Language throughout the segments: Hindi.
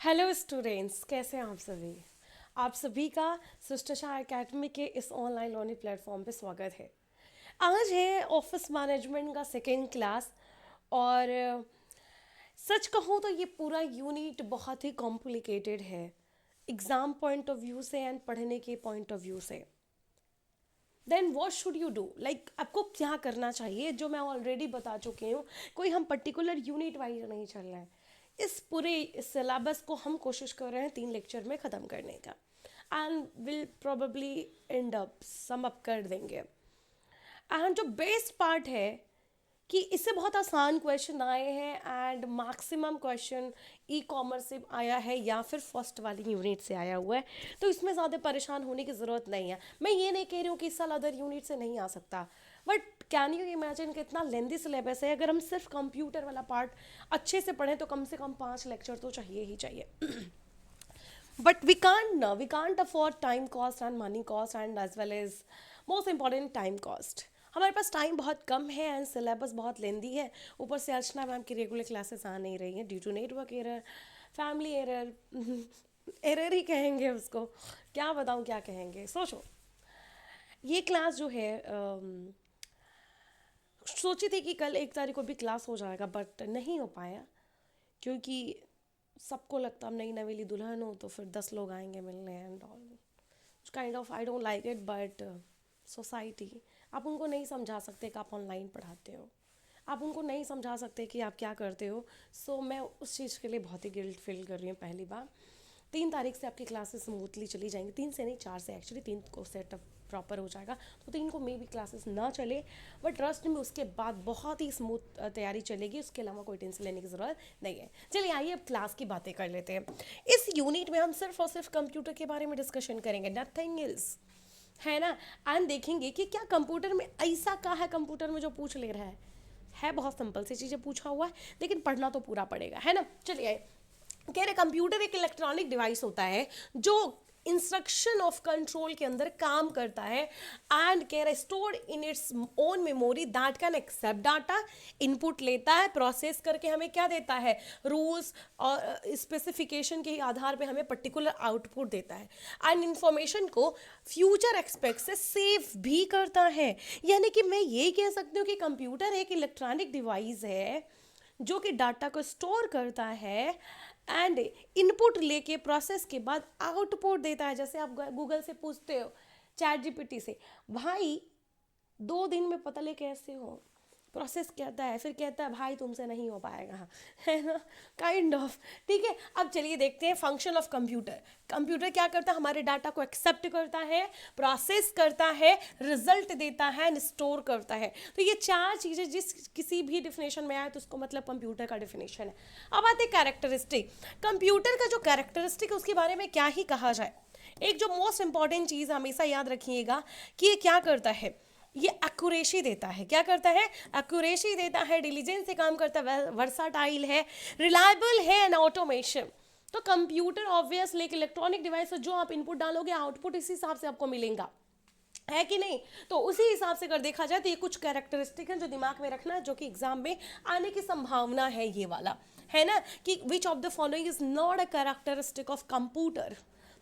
हेलो स्टूडेंट्स, कैसे हैं आप सभी। आप सभी का शिष्टाचार एकेडमी के इस ऑनलाइन लर्निंग प्लेटफॉर्म पे स्वागत है। आज है ऑफिस मैनेजमेंट का सेकेंड क्लास। और सच कहूँ तो ये पूरा यूनिट बहुत ही कॉम्प्लिकेटेड है, एग्ज़ाम पॉइंट ऑफ व्यू से एंड पढ़ने के पॉइंट ऑफ व्यू से। Then what should you do, like आपको क्या करना चाहिए, जो मैं ऑलरेडी बता चुकी हूँ। कोई हम पर्टिकुलर यूनिट वाइज नहीं चल रहे हैं। इस पूरे सिलेबस को हम कोशिश कर रहे हैं 3 लेक्चर में ख़त्म करने का, and will probably and up sum up कर देंगे। एंड जो बेस्ट पार्ट है कि इससे बहुत आसान क्वेश्चन आए हैं, and maximum question e commerce से आया है या फिर फर्स्ट वाली यूनिट से आया हुआ है। तो इसमें ज़्यादा परेशान होने की ज़रूरत नहीं है। मैं ये नहीं कह रही हूँ कि इस साल अदर यूनिट से नहीं आ सकता, बट कैन यू इमेजिन कितना लेंदी सिलेबस है। अगर हम सिर्फ कंप्यूटर वाला पार्ट अच्छे से पढ़ें तो कम से कम 5 लेक्चर तो चाहिए ही चाहिए। But we can't afford time cost and money cost and as well as most important time cost. हमारे पास टाइम बहुत कम है एंड सिलेबस बहुत लेंदी है। ऊपर से अर्चना मैम की रेगुलर क्लासेस आ नहीं रही हैं due to network error, family error, error ही कहेंगे उसको, क्या बताऊँ क्या कहेंगे। सोचो, ये क्लास जो है सोची थी कि कल 1 तारीख को भी क्लास हो जाएगा, बट नहीं हो पाया क्योंकि सबको लगता है नई नवेली दुल्हन हो तो फिर 10 लोग आएंगे मिलने and all. Kind of I don't like it, but society, आप उनको नहीं समझा सकते कि आप ऑनलाइन पढ़ाते हो, आप उनको नहीं समझा सकते कि आप क्या करते हो। सो मैं उस चीज़ के लिए बहुत ही गिल्ट फील कर रही हूँ। पहली बार 3 तारीख से आपकी क्लासेस स्मूथली चली जाएंगी, 3 से नहीं 4 से, एक्चुअली 3 को सेटअप प्रॉपर हो जाएगा तो 3 को मे भी क्लासेस ना चले, बट ट्रस्ट में उसके बाद बहुत ही स्मूथ तैयारी चलेगी। उसके अलावा कोई टेंशन लेने की ज़रूरत नहीं है। चलिए आइए अब क्लास की बातें कर लेते हैं। इस यूनिट में हम सिर्फ और सिर्फ कंप्यूटर के बारे में डिस्कशन करेंगे, नथिंग एल्स, है ना। एंड देखेंगे कि क्या कंप्यूटर में ऐसा क्या है कंप्यूटर में जो पूछ ले रहा है बहुत सिंपल सी चीज़ें पूछा हुआ है, लेकिन पढ़ना तो पूरा पड़ेगा, है ना। चलिए, कह रहे कंप्यूटर एक इलेक्ट्रॉनिक डिवाइस होता है जो इंस्ट्रक्शन ऑफ कंट्रोल के अंदर काम करता है, एंड कह रहे stored in its own memory that can accept data, input लेता है, प्रोसेस करके हमें क्या देता है, रूल्स और स्पेसिफिकेशन के आधार पे हमें पर्टिकुलर आउटपुट देता है, एंड इंफॉर्मेशन को फ्यूचर एक्सपेक्ट से सेव भी करता है। यानी कि मैं ये कह सकती हूँ कि कंप्यूटर एक इलेक्ट्रॉनिक डिवाइस है जो कि डाटा को स्टोर करता है एंड इनपुट लेके प्रोसेस के बाद आउटपुट देता है। जैसे आप गूगल से पूछते हो, चैट जीपीटी से, भाई 2 दिन में पता ले कैसे हो, प्रोसेस कहता है, फिर कहता है भाई तुमसे नहीं हो पाएगा, है ना, काइंड ऑफ। ठीक है, अब चलिए देखते हैं फंक्शन ऑफ कंप्यूटर। कंप्यूटर क्या करता है, हमारे डाटा को एक्सेप्ट करता है, प्रोसेस करता है, रिजल्ट देता है एंड स्टोर करता है। तो ये 4 चीज़ें जिस किसी भी डिफिनेशन में आए तो उसको मतलब कंप्यूटर का डिफिनेशन है। अब आते कैरेक्टरिस्टिक। कंप्यूटर का जो कैरेक्टरिस्टिक है उसके बारे में क्या ही कहा जाए। एक जो मोस्ट इंपॉर्टेंट चीज़ हमेशा याद रखिएगा कि ये क्या करता है, ये एक्यूरेसी देता है। क्या करता है, एक्यूरेसी देता है, डिलीजेंस से काम करता है, वर्साटाइल है, रिलायबल है एंड ऑटोमेशन। तो कंप्यूटर ऑब्वियसली एक इलेक्ट्रॉनिक डिवाइस है, जो आप इनपुट डालोगे आउटपुट इसी हिसाब से आपको मिलेगा, है कि नहीं। तो उसी हिसाब से अगर देखा जाए तो ये कुछ कैरेक्टरिस्टिक हैं जो दिमाग में रखना है, जो कि एग्जाम में आने की संभावना है, ये वाला, है ना, कि which of the following is not a characteristic of computer.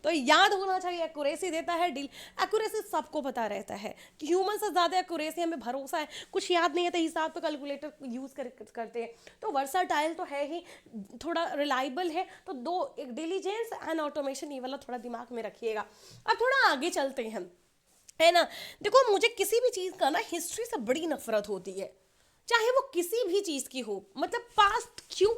तो याद होना चाहिए, एक्यूरेसी देता है, डील एक्यूरेसी सबको पता रहता है कि ह्यूमन से ज़्यादा एक्यूरेसी हमें भरोसा है, कुछ याद नहीं है तो हिसाब तो कैलकुलेटर यूज़ करते हैं। तो वर्साटाइल तो है ही, थोड़ा रिलायबल है, तो दो, एक डिलीजेंस एंड ऑटोमेशन, ये वाला थोड़ा दिमाग में रखिएगा। अब थोड़ा आगे चलते हैं हम, है ना। देखो, मुझे किसी भी चीज़ का ना हिस्ट्री से बड़ी नफरत होती है, चाहे वो किसी भी चीज़ की हो। मतलब पास्ट क्यों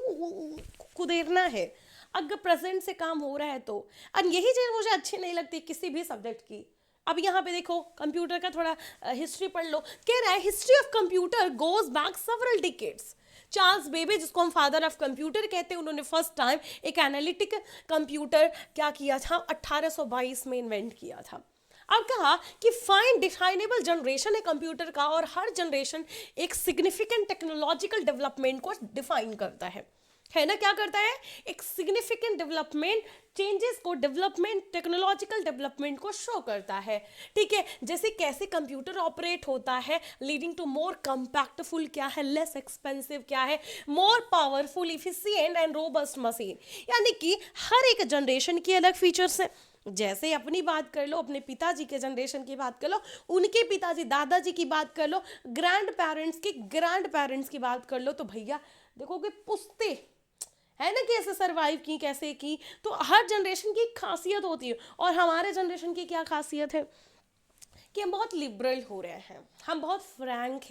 कुदेरना है, अगर प्रेजेंट से काम हो रहा है तो। और यही चीज़ मुझे अच्छी नहीं लगती किसी भी सब्जेक्ट की। अब यहाँ पे देखो, कंप्यूटर का थोड़ा हिस्ट्री पढ़ लो। कह रहा है history of computer goes back several decades. Charles बेबे, जिसको हम फादर ऑफ कंप्यूटर कहते हैं, उन्होंने फर्स्ट टाइम एक एनालिटिक कंप्यूटर क्या किया था, 1822 में इन्वेंट किया था। अब कहा कि फाइन डिफाइनेबल जनरेशन है कंप्यूटर का, और हर जनरेशन एक सिग्निफिकेंट टेक्नोलॉजिकल डेवलपमेंट को डिफाइन करता है। है ना, क्या करता है, एक सिग्निफिकेंट डेवलपमेंट चेंजेस को, डेवलपमेंट, टेक्नोलॉजिकल डेवलपमेंट को शो करता है। ठीक है, जैसे कैसे कंप्यूटर ऑपरेट होता है, लीडिंग टू मोर कंपैक्टफुल क्या है, लेस एक्सपेंसिव क्या है, more powerful, efficient and robust machine. यानी कि हर एक जनरेशन की अलग फीचर्स हैं। जैसे अपनी बात कर लो, अपने पिताजी के जनरेशन की बात कर लो, उनके पिताजी दादाजी की बात कर लो, ग्रैंड पेरेंट्स की बात कर लो, तो भैया देखोगे पुश्ते है ना कैसे सरवाइव की, कैसे की। तो हर जनरेशन की एक खासियत होती है, और हमारे जनरेशन की क्या खासियत है कि हम बहुत लिबरल हो रहे हैं, हम बहुत फ्रैंक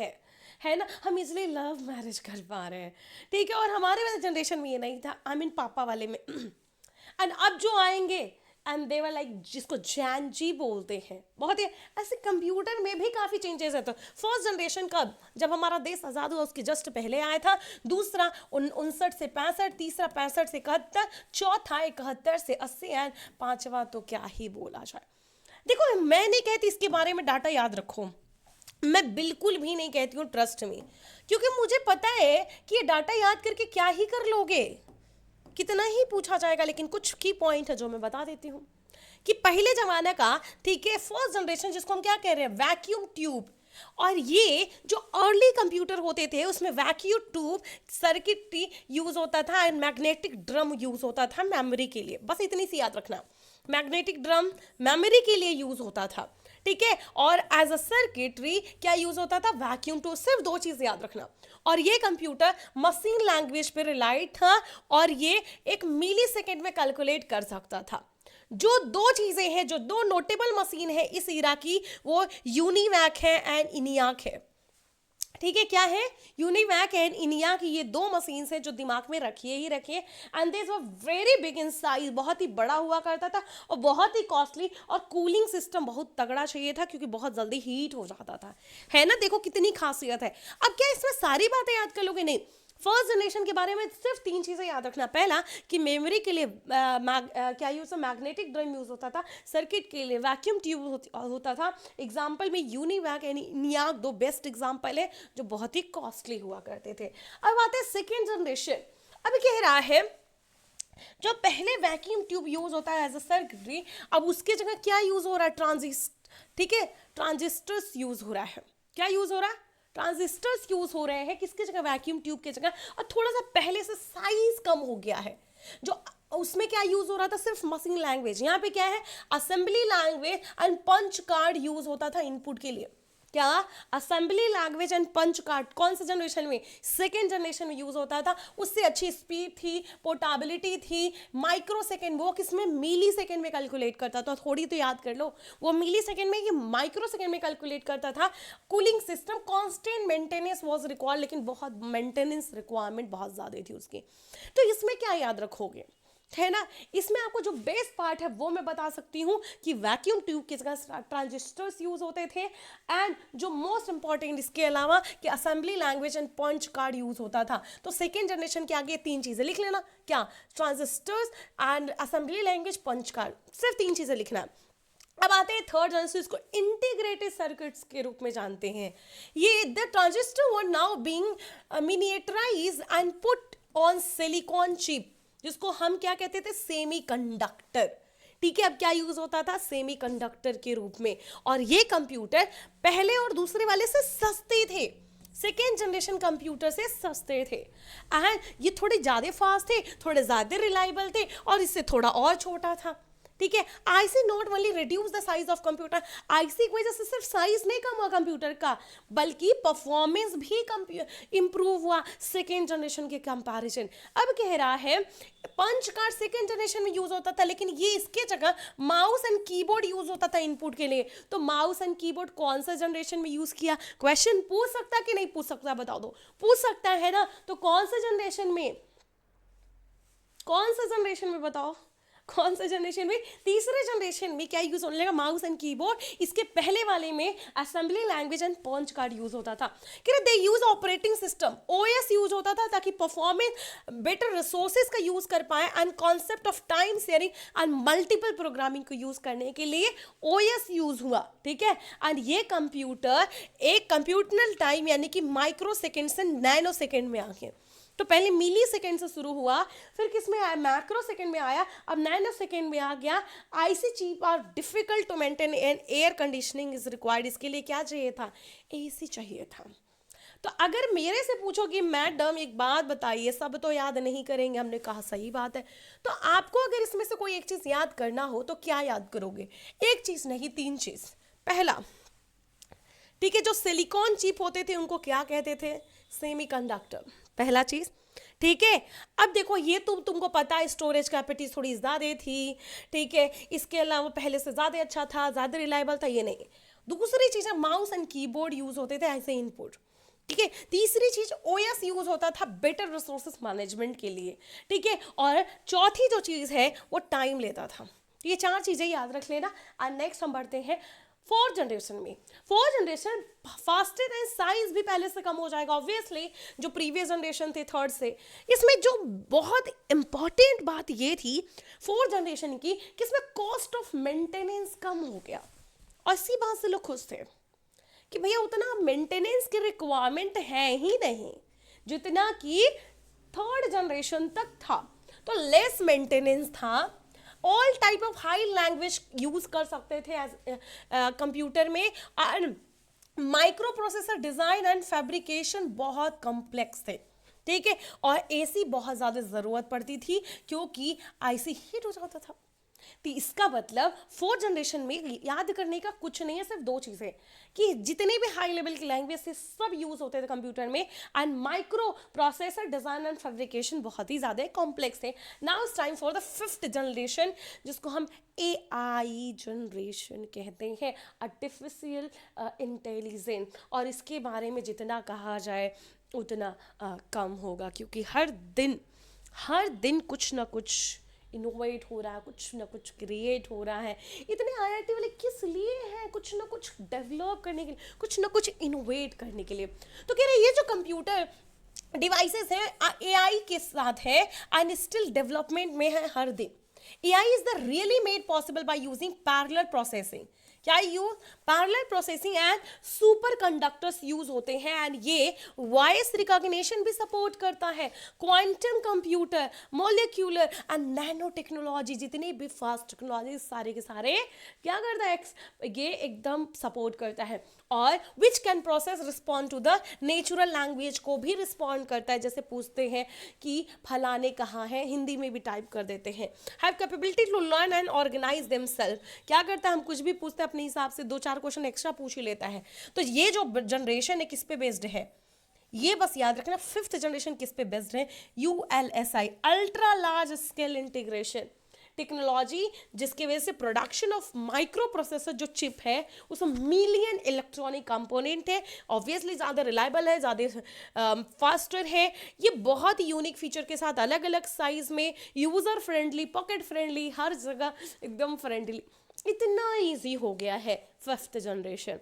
है ना, हम इसलिए लव मैरिज कर पा रहे हैं। ठीक है, और हमारे वाले जनरेशन में ये नहीं था, आई मीन पापा वाले में। एंड अब जो आएंगे, एंड दे वर लाइक, जिसको जैन जी बोलते हैं, बहुत ही ऐसे। कंप्यूटर में भी काफ़ी चेंजेस है। तो फर्स्ट जनरेशन कब, जब हमारा देश आज़ाद हुआ उसके जस्ट पहले आया था। दूसरा 59 से 65, तीसरा 65 से 71, चौथा 71 से 80, एंड पांचवा तो क्या ही बोला जाए। देखो, मैं नहीं कहती इसके बारे में डाटा याद रखो, मैं बिल्कुल भी नहीं कहती हूँ, ट्रस्ट में, क्योंकि मुझे पता है कि ये डाटा याद करके क्या ही कर लोगे, कितना ही पूछा जाएगा। लेकिन कुछ की पॉइंट है जो मैं बता देती हूँ कि पहले जमाने का, ठीक है, फर्स्ट जनरेशन जिसको हम क्या कह रहे हैं, वैक्यूम ट्यूब। और ये जो अर्ली कंप्यूटर होते थे उसमें वैक्यूम ट्यूब, सर्किटरी यूज होता था, एंड मैग्नेटिक ड्रम यूज होता था मेमोरी के लिए। बस इतनी सी याद रखना, मैग्नेटिक ड्रम मेमोरी के लिए यूज होता था। ठीक है, और एज अ सर्किटरी क्या यूज होता था, वैक्यूम ट्यूब। सिर्फ दो चीजें याद रखना। और ये कंप्यूटर मशीन लैंग्वेज पे रिलाइड था, और ये एक मिली सेकेंड में कैलकुलेट कर सकता था। जो दो चीजें हैं, जो दो नोटेबल मशीन है इस इरा की, वो यूनिवैक है एंड इनियाक है। ठीक है, क्या है, यूनिवैक एंड इनियाक, ये दो मशीन हैं जो दिमाग में रखिए ही रखिए। And this was very big in size, बहुत ही बड़ा हुआ करता था, और बहुत ही कॉस्टली, और कूलिंग सिस्टम बहुत तगड़ा चाहिए था, क्योंकि बहुत जल्दी हीट हो जाता था। है ना, देखो कितनी खासियत है। अब क्या इसमें सारी बातें याद कर लोगे, नहीं। फर्स्ट जनरेशन के बारे में सिर्फ 3 चीज़ें याद रखना। पहला कि मेमोरी के लिए क्या यूज, मैग्नेटिक ड्रम यूज होता था, सर्किट के लिए वैक्यूम ट्यूब होता था। एग्जाम्पल में यूनिवैक यानी नियाक दो बेस्ट एग्जाम्पल है जो बहुत ही कॉस्टली हुआ करते थे। अब आते हैं सेकेंड जनरेशन। अब कह रहा है जो पहले वैक्यूम ट्यूब यूज होता है एज अ सर्किटरी, अब उसके जगह क्या यूज हो रहा है, ठीक है, ट्रांजिस्टर्स यूज हो रहा है। क्या यूज हो रहा है, ट्रांजिस्टर्स यूज हो रहे हैं, किसकी जगह, वैक्यूम ट्यूब की जगह। और थोड़ा सा पहले से साइज कम हो गया है। जो उसमें क्या यूज हो रहा था, सिर्फ मशीन लैंग्वेज, यहाँ पे क्या है, assembly language and punch card use होता था इनपुट के लिए। क्या, assembly language and punch card. कौन से जनरेशन में, सेकेंड जनरेशन में यूज होता था। उससे अच्छी स्पीड थी, पोर्टेबिलिटी थी, माइक्रो सेकेंड, वो किसमें, मिली सेकेंड में कैलकुलेट करता था। थोड़ी तो याद कर लो, वो मिली सेकेंड में, ये माइक्रो सेकेंड में कैलकुलेट करता था। Cooling system, constant maintenance was required, लेकिन बहुत मेंटेनेंस रिक्वायरमेंट बहुत ज़्यादा थी उसकी। तो इसमें क्या याद रखोगे, है ना, इसमें आपको जो बेस पार्ट है वो मैं बता सकती हूँ कि वैक्यूम ट्यूब की जगह ट्रांजिस्टर्स यूज होते थे। एंड जो मोस्ट इंपॉर्टेंट इसके अलावा कि assembly language and punch card use होता था। तो सेकेंड जनरेशन के आगे 3 चीजें लिख लेना, क्या, transistors and assembly language, punch card, सिर्फ 3 चीजें लिखना। अब आते हैं थर्ड जनरेशन, इसको इंटीग्रेटेड सर्किट्स के रूप में जानते हैं। ये the transistor were now being miniaturised and put on silicon chip, जिसको हम क्या कहते थे, सेमीकंडक्टर। ठीक है, अब क्या यूज होता था, सेमीकंडक्टर के रूप में। और ये कंप्यूटर पहले और दूसरे वाले से सस्ते थे, सेकेंड जनरेशन कंप्यूटर से सस्ते थे। एंड ये थोड़े ज़्यादा फास्ट थे, थोड़े ज़्यादा रिलायबल थे, और इससे थोड़ा और छोटा था। ठीक है, IC not only reduce the size of computer, IC की वजह से सिर्फ साइज नहीं कम हुआ कंप्यूटर का, बल्कि परफॉर्मेंस भी इंप्रूव हुआ सेकेंड जनरेशन के कंपैरिजन। अब कह रहा है पंच कार्ड सेकेंड जनरेशन में यूज होता था, लेकिन ये इसके जगह माउस एंड कीबोर्ड यूज होता था इनपुट के लिए। तो माउस एंड कीबोर्ड कौन सा जनरेशन में यूज किया, क्वेश्चन पूछ सकता कि नहीं पूछ सकता, बताओ दो, पूछ सकता है ना। तो कौन सा जनरेशन में, कौन सा जनरेशन में, बताओ कौन सा जनरेशन में, तीसरे जनरेशन में क्या यूज होने लगा, माउस एंड कीबोर्ड। इसके पहले वाले में assembly language and punch card use होता था। कि they use operating system, OS use होता था, ताकि परफॉर्मेंस बेटर रिसोर्सेज का यूज कर पाए, and concept of time sharing and multiple programming को यूज करने के लिए ओएस यूज हुआ। ठीक है, एंड ये कंप्यूटर एक कंप्यूटरल टाइम यानी कि माइक्रो सेकेंड से नैनो सेकेंड में आ गए। तो पहले मिली सेकेंड से शुरू हुआ, फिर किस में आया, मैक्रो सेकेंड में आया, अब नैनो सेकेंड में आ गया। IC chip are difficult to maintain and air conditioning is required. इसके लिए क्या चाहिए था, एसी चाहिए था। तो अगर मेरे से पूछो कि मैडम एक बात बताइए, सब तो याद नहीं करेंगे, हमने कहा सही बात है। तो आपको अगर इसमें से कोई एक चीज याद करना हो तो क्या याद करोगे, एक चीज नहीं 3 चीज। पहला, ठीक है, जो सिलिकॉन चिप होते थे उनको क्या कहते थे, सेमीकंडक्टर, पहला चीज। ठीक है, अब देखो ये तो तुमको पता है, स्टोरेज कैपेसिटी थोड़ी ज़्यादा थी, ठीक है, इसके अलावा पहले से ज़्यादा अच्छा था, ज़्यादा रिलायबल था, ये नहीं। दूसरी चीज़ है, माउस एंड कीबोर्ड यूज होते थे ऐसे इनपुट। ठीक है, तीसरी चीज ओएस यूज होता था बेटर रिसोर्सेज मैनेजमेंट के लिए। ठीक है, और चौथी जो चीज है वो टाइम लेता था। ये 4 चीजें याद रख लेना। और नेक्स्ट हम बढ़ते हैं 4th जनरेशन में। 4th generation faster and size भी पहले से कम हो जाएगा ऑब्वियसली, जो प्रीवियस जनरेशन थे 3rd से। इसमें जो बहुत इंपॉर्टेंट बात ये थी 4th जनरेशन की कि इसमें कॉस्ट ऑफ मेंटेनेंस कम हो गया, और इसी बात से लोग खुश थे कि भैया उतना मेंटेनेंस की रिक्वायरमेंट है ही नहीं जितना कि 3rd जनरेशन तक था। तो लेस मेंटेनेंस था, all type of high language use कर सकते थे कंप्यूटर में, और micro processor design and fabrication बहुत कॉम्प्लेक्स थे। ठीक है, और एसी बहुत ज़्यादा ज़रूरत पड़ती थी क्योंकि आईसी हीट हो जाता था। तो इसका मतलब 4th जनरेशन में याद करने का कुछ नहीं है, सिर्फ 2 चीज़ें, कि जितने भी हाई लेवल की लैंग्वेज से सब यूज होते थे कंप्यूटर में, and micro processor design and fabrication बहुत ही ज़्यादा कॉम्प्लेक्स थे। Now it's time for the 5th generation, जिसको हम एआई जनरेशन कहते हैं, आर्टिफिशियल इंटेलिजेंस। और इसके बारे में जितना कहा जाए उतना कम होगा, क्योंकि हर दिन कुछ ना कुछ इनोवेट हो रहा है, कुछ ना कुछ क्रिएट हो रहा है। इतने आईआईटी वाले किस लिए हैं, कुछ ना कुछ डेवलप करने के लिए, कुछ ना कुछ इनोवेट करने के लिए। तो कह रहे ये जो कंप्यूटर डिवाइसेस हैं एआई के साथ है एंड स्टिल डेवलपमेंट में है हर दिन। AI is the really made possible by using parallel processing. क्या use, parallel processing and super conductors use होते हैं, एंड ये वॉइस रिकॉग्निशन भी सपोर्ट करता है। Quantum computer, molecular and nano technology, जितनी भी फास्ट टेक्नोलॉजी सारे के सारे क्या करता है, ये एकदम सपोर्ट करता है। और which can process respond to the natural language को भी रिस्पॉन्ड करता है। जैसे पूछते हैं कि फलाने कहाँ हैं, हिंदी में भी टाइप कर देते हैं। Have capability to learn and organise themself, क्या करता है, हम कुछ भी पूछते हैं अपने हिसाब से 2-4 क्वेश्चन एक्स्ट्रा पूछ ही लेता है। तो ये जो जनरेशन है किस पे बेस्ड है, ये बस याद रखना। 5th जनरेशन किस पे बेस्ड है, ULSI, ultra large scale integration technology, जिसकी वजह से प्रोडक्शन ऑफ माइक्रो प्रोसेसर जो चिप है उसमें मिलियन इलेक्ट्रॉनिक कंपोनेंट है, ऑब्वियसली ज़्यादा रिलायबल है, ज़्यादा फास्टर है। ये बहुत ही यूनिक फीचर के साथ अलग अलग साइज में, यूज़र फ्रेंडली, पॉकेट फ्रेंडली, हर जगह एकदम फ्रेंडली, इतना ईजी हो गया है 5th जनरेशन।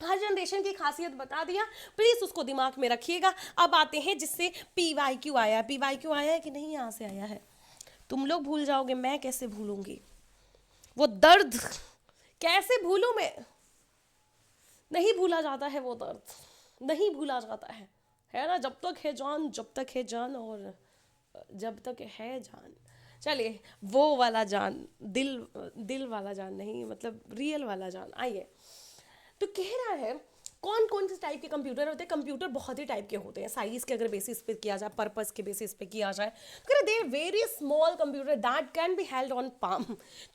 हर जनरेशन की खासियत बता दिया, प्लीज़ उसको दिमाग में रखिएगा। अब आते हैं जिससे PYQ आया। PYQ आया है कि नहीं, यहाँ से आया है, तुम लोग भूल जाओगे, मैं कैसे भूलूंगी वो दर्द, कैसे भूलूं मैं, नहीं भूला जाता है वो दर्द, नहीं भूला जाता है ना, जब तक है जान, जब तक है जान, और जब तक है जान। चलिए वो वाला जान, दिल वाला जान नहीं, मतलब रियल वाला जान। आइए, तो कह रहा है कौन कौन से टाइप के कंप्यूटर होते हैं। कंप्यूटर बहुत ही टाइप के होते हैं, साइज के अगर बेसिस पे किया जाए, पर्पस के बेसिस पे किया जाए, तो they very small computer that can be held on palm,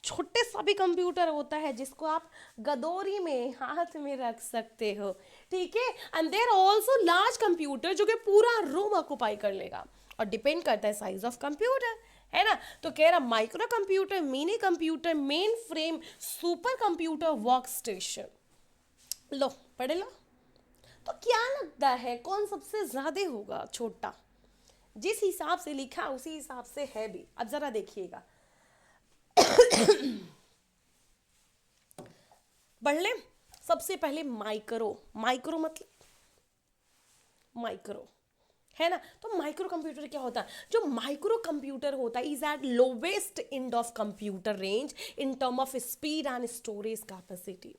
छोटे सा भी कंप्यूटर होता है जिसको आप गदोरी में, हाथ में रख सकते हो। ठीक है, and there also large computer जो कि पूरा रूम ऑक्यूपाई कर लेगा, और डिपेंड करता है साइज ऑफ कंप्यूटर, है ना। तो कह रहा micro computer, mini computer, mainframe, super computer, workstation. लो पढ़े लो, तो क्या लगता है कौन सबसे ज्यादा होगा, छोटा, जिस हिसाब से लिखा उसी हिसाब से है भी। अब जरा देखिएगा, पढ़ ले। सबसे पहले माइक्रो, माइक्रो मतलब माइक्रो, है ना। तो माइक्रो कंप्यूटर क्या होता है, जो माइक्रो कंप्यूटर होता है is at lowest end of computer range in term of speed and storage capacity.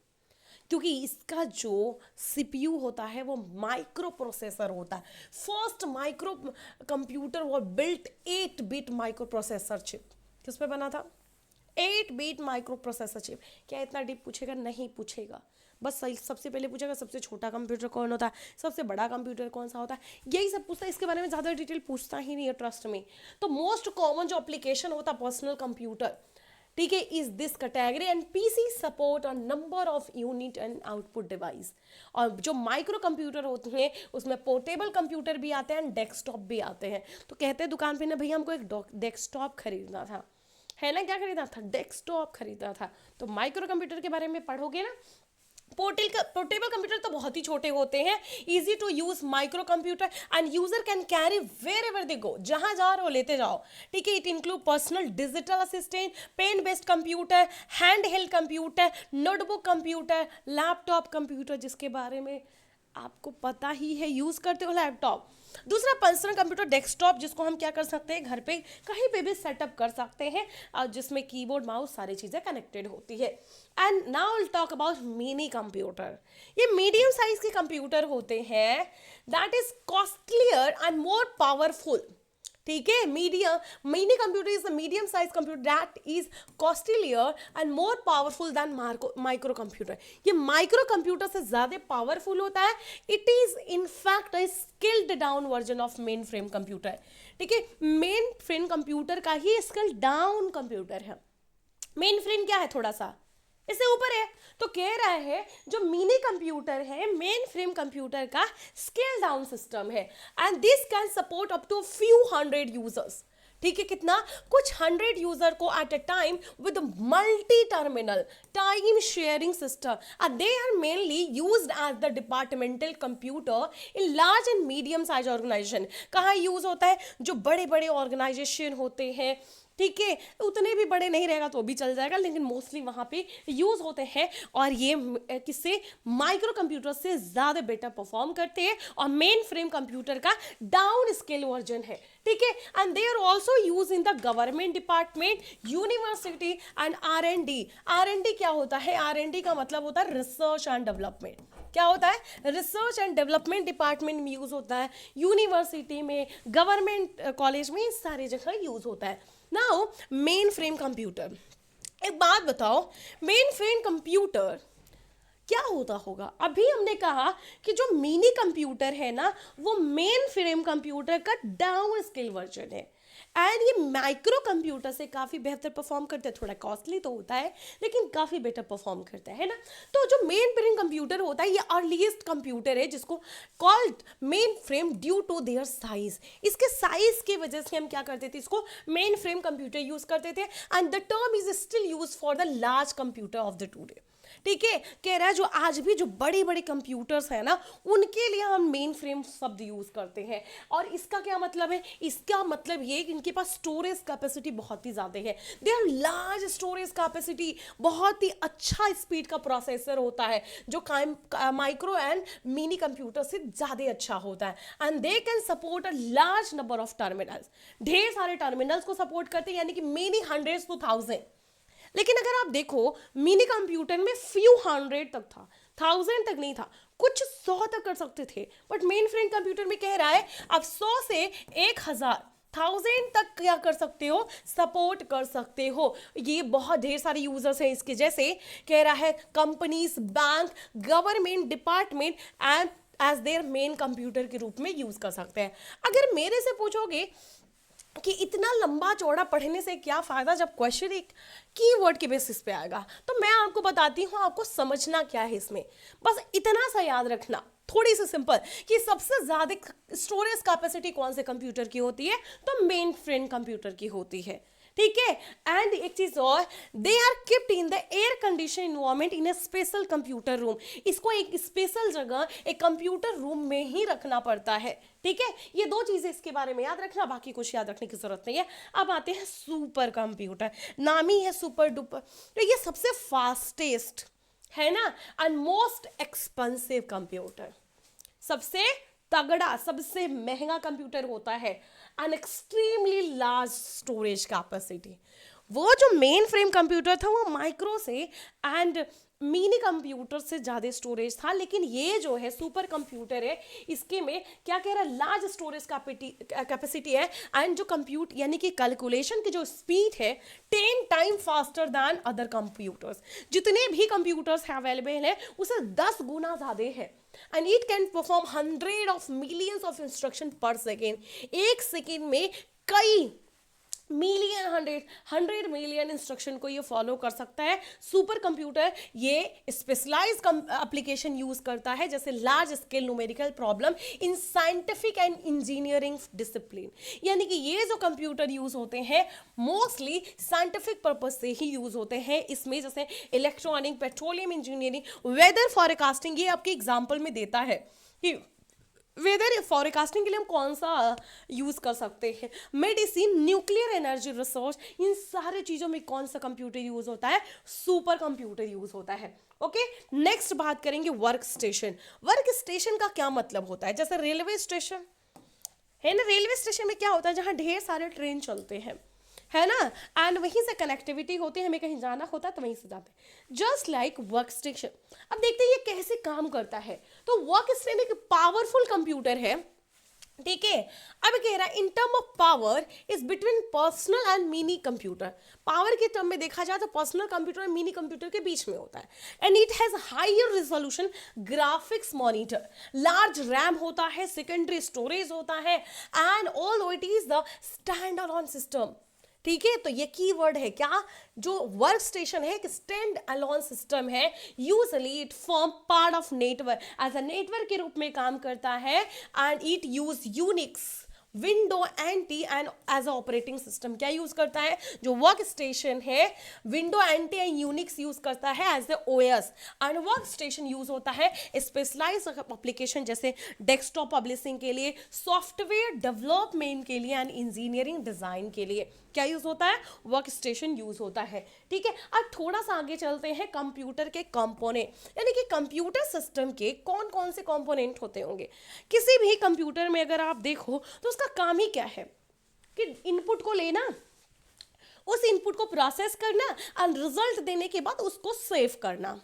क्योंकि इसका जो सीपीयू होता है वो माइक्रो प्रोसेसर होता है। फर्स्ट माइक्रो कंप्यूटर वो built 8 bit micro processor chip. किस पे बना था? 8 बिट माइक्रो प्रोसेसर चिप। क्या इतना डीप पूछेगा? नहीं पूछेगा। बस सबसे पहले पूछेगा सबसे छोटा कंप्यूटर कौन होता है, सबसे बड़ा कंप्यूटर कौन सा होता है, यही सब पूछता है। इसके बारे में ज़्यादा डिटेल पूछता ही नहीं है, ट्रस्ट में। तो मोस्ट कॉमन जो एप्लीकेशन होता है पर्सनल कंप्यूटर, ठीक है, is this category. And PC support a number of unit and output device. और जो माइक्रो कंप्यूटर होते हैं उसमें पोर्टेबल कंप्यूटर भी आते हैं एंड डेस्कटॉप भी आते हैं। तो कहते हैं दुकान पे ना, भैया हमको एक डेस्कटॉप खरीदना था, है ना, क्या खरीदना था? डेस्कटॉप खरीदना था। तो माइक्रो कंप्यूटर के बारे में पढ़ोगे ना। पोर्टेबल कंप्यूटर तो बहुत ही छोटे होते हैं, easy to use micro computer and user can carry wherever they go, जहां जा रहे हो लेते जाओ, ठीक है। It include personal digital assistant, pen based computer, hand held computer, notebook computer, laptop computer, जिसके बारे में आपको पता ही है, यूज करते हो लैपटॉप। दूसरा पर्सनल कंप्यूटर डेस्कटॉप, जिसको हम क्या कर सकते हैं, घर पे कहीं पे भी सेटअप कर सकते हैं, और जिसमें कीबोर्ड माउस सारी चीज़ें कनेक्टेड होती है। And now will talk about mini computer. ये मीडियम साइज के कंप्यूटर होते हैं that is costlier and more powerful, ठीक है। Mini computer is the medium size computer that is costlier and more powerful than micro computer. ये माइक्रो कंप्यूटर से ज्यादा पावरफुल होता है। It is in fact a scaled down version of main frame computer, ठीक है। मेन फ्रेम कंप्यूटर का ही स्केल्ड डाउन कंप्यूटर है। मेन फ्रेम क्या है? थोड़ा सा इससे ऊपर है। तो कह रहा है जो मिनी कंप्यूटर है मेन फ्रेम कंप्यूटर का स्केल डाउन सिस्टम है, and this can support up to few hundred users, ठीक है। कितना? कुछ 100 यूजर को at a time with multi terminal time sharing system. They are mainly used as the departmental computer in large and medium size organisation. कहाँ यूज होता है? जो बड़े बड़े ऑर्गेनाइजेशन होते हैं, ठीक है, उतने भी बड़े नहीं रहेगा तो भी चल जाएगा, लेकिन मोस्टली वहाँ पे यूज होते हैं। और ये किससे? माइक्रो कंप्यूटर से ज़्यादा बेटर परफॉर्म करते हैं, और मेन फ्रेम कंप्यूटर का डाउन स्केल वर्जन है, ठीक है। And they are also use in the government department, university and R&D। R&D क्या होता है? R&D का मतलब होता है रिसर्च एंड डेवलपमेंट। क्या होता है? रिसर्च एंड डेवलपमेंट डिपार्टमेंट में यूज होता है, यूनिवर्सिटी में, गवर्नमेंट कॉलेज में, सारी जगह यूज होता है। नाउ मेन फ्रेम कंप्यूटर, एक बात बताओ, मेन फ्रेम कंप्यूटर क्या होता होगा? अभी हमने कहा कि जो मिनी कंप्यूटर है ना वो मेन फ्रेम कंप्यूटर का डाउन स्केल वर्जन है, एंड ये माइक्रो कंप्यूटर से काफ़ी बेहतर परफॉर्म करता है। थोड़ा कॉस्टली तो होता है लेकिन काफ़ी बेटर परफॉर्म करता है ना। तो जो मेन फ्रेम कंप्यूटर होता है ये अर्लीस्ट कंप्यूटर है, जिसको called mainframe due to their size. इसके साइज की वजह से हम क्या करते थे? इसको मेन फ्रेम कंप्यूटर यूज करते थे, and the term is still use for the large computer of the today, ठीक है। कह रहा है जो आज भी जो बड़े बड़े कंप्यूटर्स हैं ना उनके लिए हम मेन फ्रेम शब्द यूज करते हैं। और इसका क्या मतलब है? इसका मतलब ये कि इनके पास स्टोरेज कैपेसिटी बहुत ही ज़्यादा है। They are large storage capacity, बहुत ही अच्छा स्पीड का प्रोसेसर होता है जो माइक्रो एंड मिनी कंप्यूटर से ज़्यादा अच्छा होता है। And they can support a large number of terminals, ढेर सारे टर्मिनल्स को सपोर्ट करते हैं, यानी कि मेनी हंड्रेड्स टू थाउजेंड। लेकिन अगर आप देखो मिनी कंप्यूटर में फ्यू हंड्रेड तक था, 1000 तक नहीं था, कुछ 100 तक कर सकते थे। बट मेन फ्रेम कंप्यूटर में कह रहा है आप 100 से 1000 1000 तक क्या कर सकते हो? सपोर्ट कर सकते हो। ये बहुत ढेर सारे यूजर्स हैं इसके, जैसे कह रहा है companies, bank, government department and as their main computer के रूप में यूज कर सकते हैं। अगर मेरे से पूछोगे कि इतना लंबा चौड़ा पढ़ने से क्या फ़ायदा जब क्वेश्चन एक कीवर्ड के बेसिस पे आएगा, तो मैं आपको बताती हूँ आपको समझना क्या है इसमें। बस इतना सा याद रखना, थोड़ी सी सिंपल, कि सबसे ज़्यादा स्टोरेज कैपेसिटी कौन से कंप्यूटर की होती है? तो मेन फ्रेम कंप्यूटर की होती है, ठीक है। एंड एक चीज और, they are kept in the air condition environment in a special computer room. इसको एक स्पेशल जगह, एक कंप्यूटर रूम में ही रखना पड़ता है, ठीक है। ये दो चीजें इसके बारे में याद रखना, बाकी कुछ याद रखने की जरूरत नहीं है। अब आते हैं सुपर कंप्यूटर, नाम ही है सुपर डुपर। तो ये सबसे फास्टेस्ट है ना एंड मोस्ट एक्सपेंसिव कंप्यूटर, सबसे तगड़ा, सबसे महंगा कंप्यूटर होता है, an extremely large storage capacity. वो जो मेन फ्रेम कंप्यूटर था वो माइक्रो से एंड मिनी कंप्यूटर से ज़्यादा स्टोरेज था, लेकिन ये जो है सुपर कंप्यूटर है, इसके में क्या कह रहा है, लार्ज स्टोरेज कैपेसिटी है, एंड जो कंप्यूट यानी कि कैलकुलेशन की जो स्पीड है 10 time faster than other computers. जितने भी कंप्यूटर्स हैं अवेलेबल हैं उससे 10 गुना ज़्यादा है, and it can perform 100 of instruction पर सेकेंड। एक सेकेंड में कई मिलियन 100 मिलियन इंस्ट्रक्शन को ये फॉलो कर सकता है। सुपर कंप्यूटर ये स्पेशलाइज एप्लीकेशन यूज करता है, जैसे large scale numerical problem in scientific and engineering discipline. यानी कि ये जो कंप्यूटर यूज होते हैं मोस्टली साइंटिफिक पर्पज से ही यूज होते हैं। इसमें जैसे electronic, petroleum engineering, weather forecasting, ये आपके एग्जाम्पल में देता है कि वेदर फॉरकास्टिंग के लिए हम कौन सा यूज़ कर सकते हैं, मेडिसिन, न्यूक्लियर एनर्जी रिसर्च, इन सारे चीज़ों में कौन सा कंप्यूटर यूज़ होता है, सुपर कंप्यूटर यूज़ होता है। ओके, नेक्स्ट बात करेंगे वर्क स्टेशन। वर्क स्टेशन का क्या मतलब होता है, जैसे रेलवे स्टेशन है ना, रेलवे स्टेशन में क्या होता है, जहाँ ढेर सारे ट्रेन चलते हैं, है ना, एंड वहीं से कनेक्टिविटी होती है, हमें कहीं जाना होता है तो वहीं से जाते हैं, जस्ट लाइक वर्क स्टेशन। अब देखते हैं ये कैसे काम करता है। तो वर्क स्टेशन एक पावरफुल कंप्यूटर है, ठीक है। अब कह रहा है in term of power is between personal and mini computer. Power के टर्म में देखा जाए तो पर्सनल कंप्यूटर और मिनी कंप्यूटर के बीच में होता है, and it has higher resolution graphics monitor, large RAM होता है, सेकेंडरी स्टोरेज होता है, and all it is the stand alone system. ठीक है, तो ये कीवर्ड है क्या, जो वर्क स्टेशन है एक स्टैंड अलोन सिस्टम है, usually it form part of network, as a network के रूप में काम करता है, and it use Unix, Window NT and as a operating system. क्या यूज करता है, जो वर्क स्टेशन है Window NT and Unix use करता है as a OS, and workstation use होता है स्पेशलाइज एप्लीकेशन जैसे डेस्कटॉप पब्लिशिंग के लिए, सॉफ्टवेयर डेवलपमेंट के लिए, एंड इंजीनियरिंग डिजाइन के लिए क्या यूज होता है, वर्क स्टेशन यूज होता है। ठीक है, अब थोड़ा सा आगे चलते हैं कंप्यूटर के कंपोनेंट, यानी कि कंप्यूटर सिस्टम के कौन कौन से कंपोनेंट होते होंगे। किसी भी कंप्यूटर में अगर आप देखो तो उसका काम ही क्या है कि इनपुट को लेना, उस इनपुट को प्रोसेस करना, और रिजल्ट देने के बाद उसको सेव करना।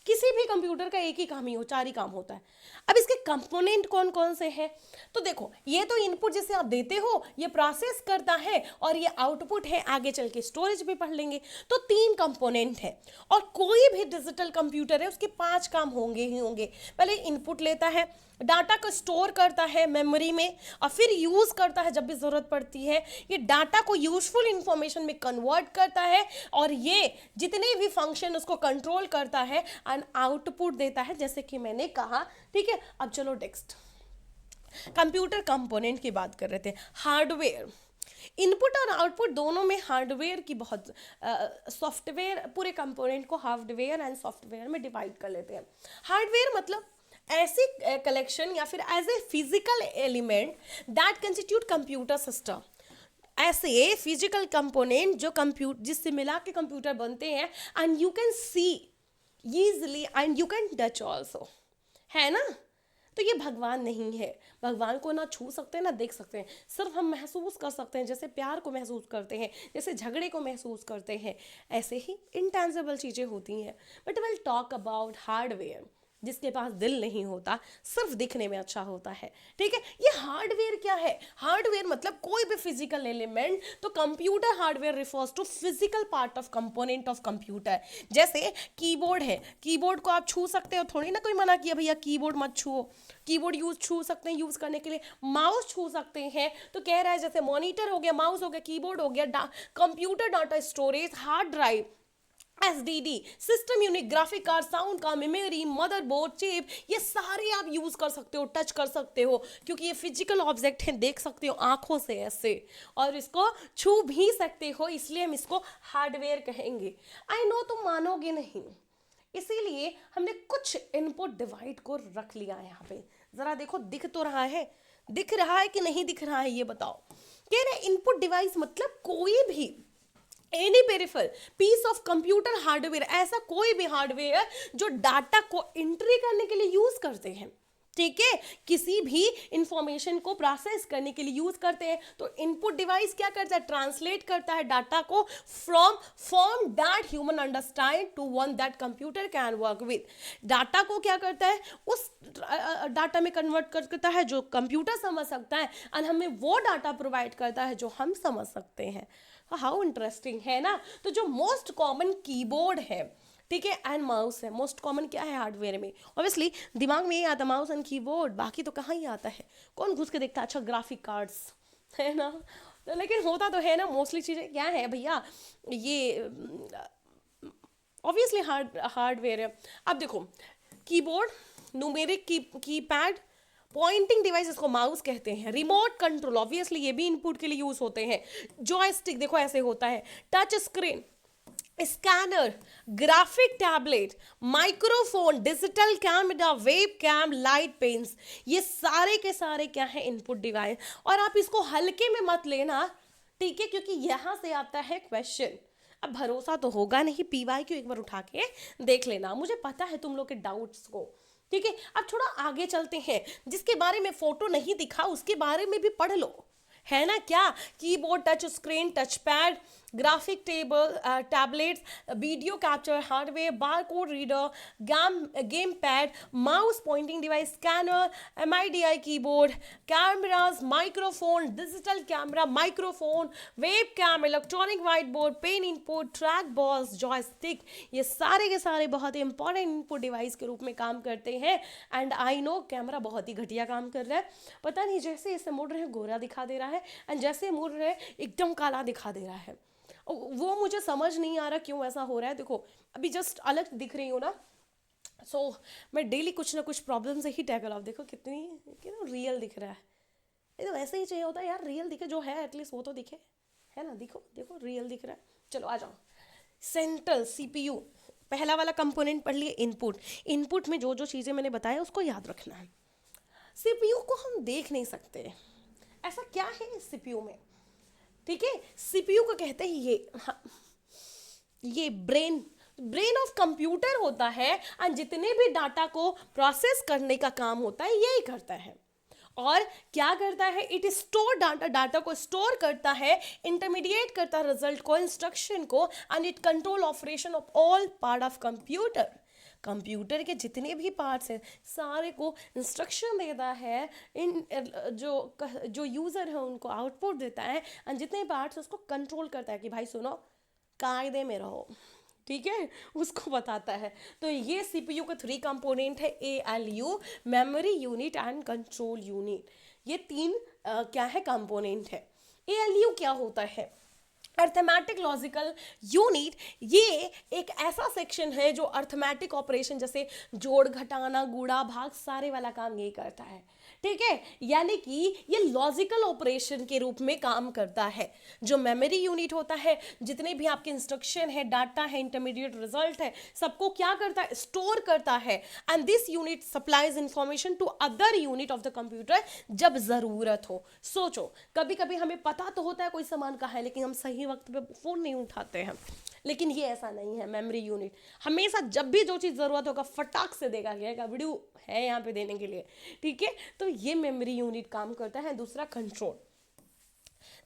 किसी भी कंप्यूटर का एक ही काम ही हो, 4 ही काम होता है। अब इसके कंपोनेंट कौन कौन से हैं, तो देखो ये तो इनपुट जैसे आप देते हो ये प्रोसेस करता है, और ये आउटपुट है, आगे चल के स्टोरेज भी पढ़ लेंगे। तो 3 कंपोनेंट है, और कोई भी डिजिटल कंप्यूटर है उसके 5 काम होंगे ही होंगे। पहले इनपुट लेता है, डाटा को स्टोर करता है मेमोरी में, और फिर यूज करता है जब भी जरूरत पड़ती है, ये डाटा को यूजफुल इंफॉर्मेशन में कन्वर्ट करता है, और ये जितने भी फंक्शन उसको कंट्रोल करता है एंड आउटपुट देता है, जैसे कि मैंने कहा। ठीक है, अब चलो नेक्स्ट कंप्यूटर कंपोनेंट की बात कर रहे थे। हार्डवेयर, इनपुट और आउटपुट दोनों में हार्डवेयर की बहुत, सॉफ्टवेयर, पूरे कंपोनेंट को हार्डवेयर एंड सॉफ्टवेयर में डिवाइड कर लेते हैं। हार्डवेयर मतलब ऐसी कलेक्शन या फिर as a physical element that constitute computer system, ऐसे फिजिकल कंपोनेंट जो कंप्यूटर जिससे मिला के कंप्यूटर बनते हैं, and you can see easily and you can touch also, है ना। तो ये भगवान नहीं है, भगवान को ना छू सकते हैं ना देख सकते हैं, सिर्फ हम महसूस कर सकते हैं, जैसे प्यार को महसूस करते हैं, जैसे झगड़े को महसूस करते हैं, ऐसे ही इंटेंजिबल चीज़ें होती हैं। But will talk about hardware, जिसके पास दिल नहीं होता, सिर्फ दिखने में अच्छा होता है। ठीक है, ये हार्डवेयर क्या है, हार्डवेयर मतलब कोई भी फिजिकल एलिमेंट, तो computer hardware refers to physical part of component of computer. जैसे कीबोर्ड है, कीबोर्ड को आप छू सकते हो, थोड़ी ना कोई मना किया भैया कीबोर्ड मत छुओ, कीबोर्ड छू सकते हैं यूज करने के लिए, माउस छू सकते हैं। तो कह रहा है जैसे मॉनिटर हो गया, माउस हो गया, कीबोर्ड हो गया, computer data storage, hard drive, SDD, system unit, graphic card, sound का, मेमोरी, मदरबोर्ड, चिप, ये सारे आप यूज कर सकते हो, टच कर सकते हो, क्योंकि ये फिजिकल ऑब्जेक्ट है, देख सकते हो आंखों से ऐसे, और इसको छू भी सकते हो, इसलिए हम इसको हार्डवेयर कहेंगे। आई नो तुम मानोगे नहीं, इसीलिए हमने कुछ इनपुट डिवाइड को रख लिया है यहाँ पे। जरा देखो, दिख तो रहा है, दिख रहा है कि नहीं दिख रहा है, ये बताओ। कह रहे इनपुट डिवाइस मतलब कोई भी any peripheral piece of computer hardware, ऐसा कोई भी हार्डवेयर जो डाटा को एंट्री करने के लिए यूज करते हैं। ठीक है, किसी भी इंफॉर्मेशन को प्रोसेस करने के लिए यूज करते हैं। तो इनपुट डिवाइस क्या करता है, ट्रांसलेट करता है डाटा को from form that human understand to one that computer can work with. Data को क्या करता है, उस डाटा में कन्वर्ट करता है जो कंप्यूटर समझ सकता है, और हमें वो डाटा प्रोवाइड करता है जो हम समझ सकते हैं। हाउ इंटरेस्टिंग है ना। तो जो मोस्ट कॉमन कीबोर्ड है, ठीक है, एंड माउस है। मोस्ट कॉमन क्या है हार्डवेयर में, ऑब्वियसली दिमाग में ये आता माउस एंड कीबोर्ड, बाकी तो कहाँ ही आता है, कौन घुस के देखता है, अच्छा ग्राफिक कार्ड्स है ना। तो लेकिन होता तो है ना, मोस्टली चीज़ें क्या है भैया, ये ऑब्वियसली हार्डवेयर है। अब देखो, keyboard, numeric keypad, pointing device इसको माउस कहते हैं, रिमोट कंट्रोल ऑब्वियसली ये भी इनपुट के लिए यूज होते हैं, जॉयस्टिक देखो ऐसे होता है, touch screen, scanner, graphic tablet, microphone, digital camera, web cam, light pens, ये सारे के सारे क्या है, इनपुट डिवाइस। और आप इसको हल्के में मत लेना, ठीक है, क्योंकि यहां से आता है क्वेश्चन। अब भरोसा तो होगा नहीं, पीवाई क्यों एक बार उठा के देख लेना, मुझे पता है तुम लोग के डाउट्स को, ठीक है। अब थोड़ा आगे चलते हैं, जिसके बारे में फोटो नहीं दिखा उसके बारे में भी पढ़ लो, है ना। क्या, keyboard, touch screen, touch pad, graphic tablets, video capture hardware, barcode reader, game pad, mouse, pointing device, scanner, MIDI keyboard, cameras, microphone, digital camera, microphone, web cam, electronic white board, pen input, track balls, joystick, ये सारे के सारे बहुत ही इंपॉर्टेंट इनपुट डिवाइस के रूप में काम करते हैं। एंड आई नो कैमरा बहुत ही घटिया काम कर रहा है, पता नहीं, जैसे इसे मुड़ रहे हैं गोरा दिखा दे रहा है, एंड जैसे मुड़ रहे हैं एकदम काला दिखा दे रहा है, वो मुझे समझ नहीं आ रहा क्यों ऐसा हो रहा है। देखो अभी जस्ट अलग दिख रही हूँ ना, सो मैं डेली कुछ ना कुछ प्रॉब्लम से ही टैकल ऑफ, देखो कितना रियल दिख रहा है, ये तो ऐसे ही चाहिए होता है यार, रियल दिखे, जो है एटलीस्ट वो तो दिखे, है ना। देखो देखो रियल दिख रहा है। चलो आ जाओ, सेंट्रल CPU, पहला वाला कंपोनेंट पढ़ लिए, इनपुट। इनपुट में जो जो चीज़ें मैंने बताया उसको याद रखना है। CPU को हम देख नहीं सकते, ऐसा क्या है इस CPU में, ठीक है। CPU को कहते हैं ये, हाँ, ये ब्रेन ऑफ कंप्यूटर होता है, और जितने भी डाटा को प्रोसेस करने का काम होता है यही करता है। और क्या करता है, इट स्टोर डाटा को स्टोर करता है, इंटरमीडिएट करता है रिजल्ट को, इंस्ट्रक्शन को, and it control operation of all part of computer. Computer के जितने भी पार्ट्स हैं सारे को इंस्ट्रक्शन देता है, इन जो यूज़र है उनको आउटपुट देता है, एंड जितने पार्ट्स उसको कंट्रोल करता है कि भाई सुनो कायदे में रहो, ठीक है, उसको बताता है। तो ये CPU का 3 कंपोनेंट है, ALU, memory unit and control unit, ये 3 क्या है कंपोनेंट है। ALU क्या होता है, अर्थमेटिक लॉजिकल यूनिट, ये एक ऐसा सेक्शन है जो अर्थमेटिक ऑपरेशन जैसे जोड़, घटाना, गुणा, भाग, सारे वाला काम यही करता है, ठीक है। यानी कि ये लॉजिकल ऑपरेशन के रूप में काम करता है। जो मेमोरी यूनिट होता है, जितने भी आपके इंस्ट्रक्शन है, डाटा है, इंटरमीडिएट रिजल्ट है, सबको क्या करता है, स्टोर करता है, and this unit supplies information to other unit of the computer जब जरूरत हो। सोचो कभी कभी हमें पता तो होता है कोई सामान कहाँ है, लेकिन हम सही वक्त पे फोन नहीं उठाते हैं, लेकिन ये ऐसा नहीं है। मेमोरी यूनिट हमेशा जब भी जो चीज़ ज़रूरत होगा फटाक से देगा, गया वीडियो है यहाँ पे देने के लिए, ठीक है। तो ये मेमोरी यूनिट काम करता है। दूसरा कंट्रोल,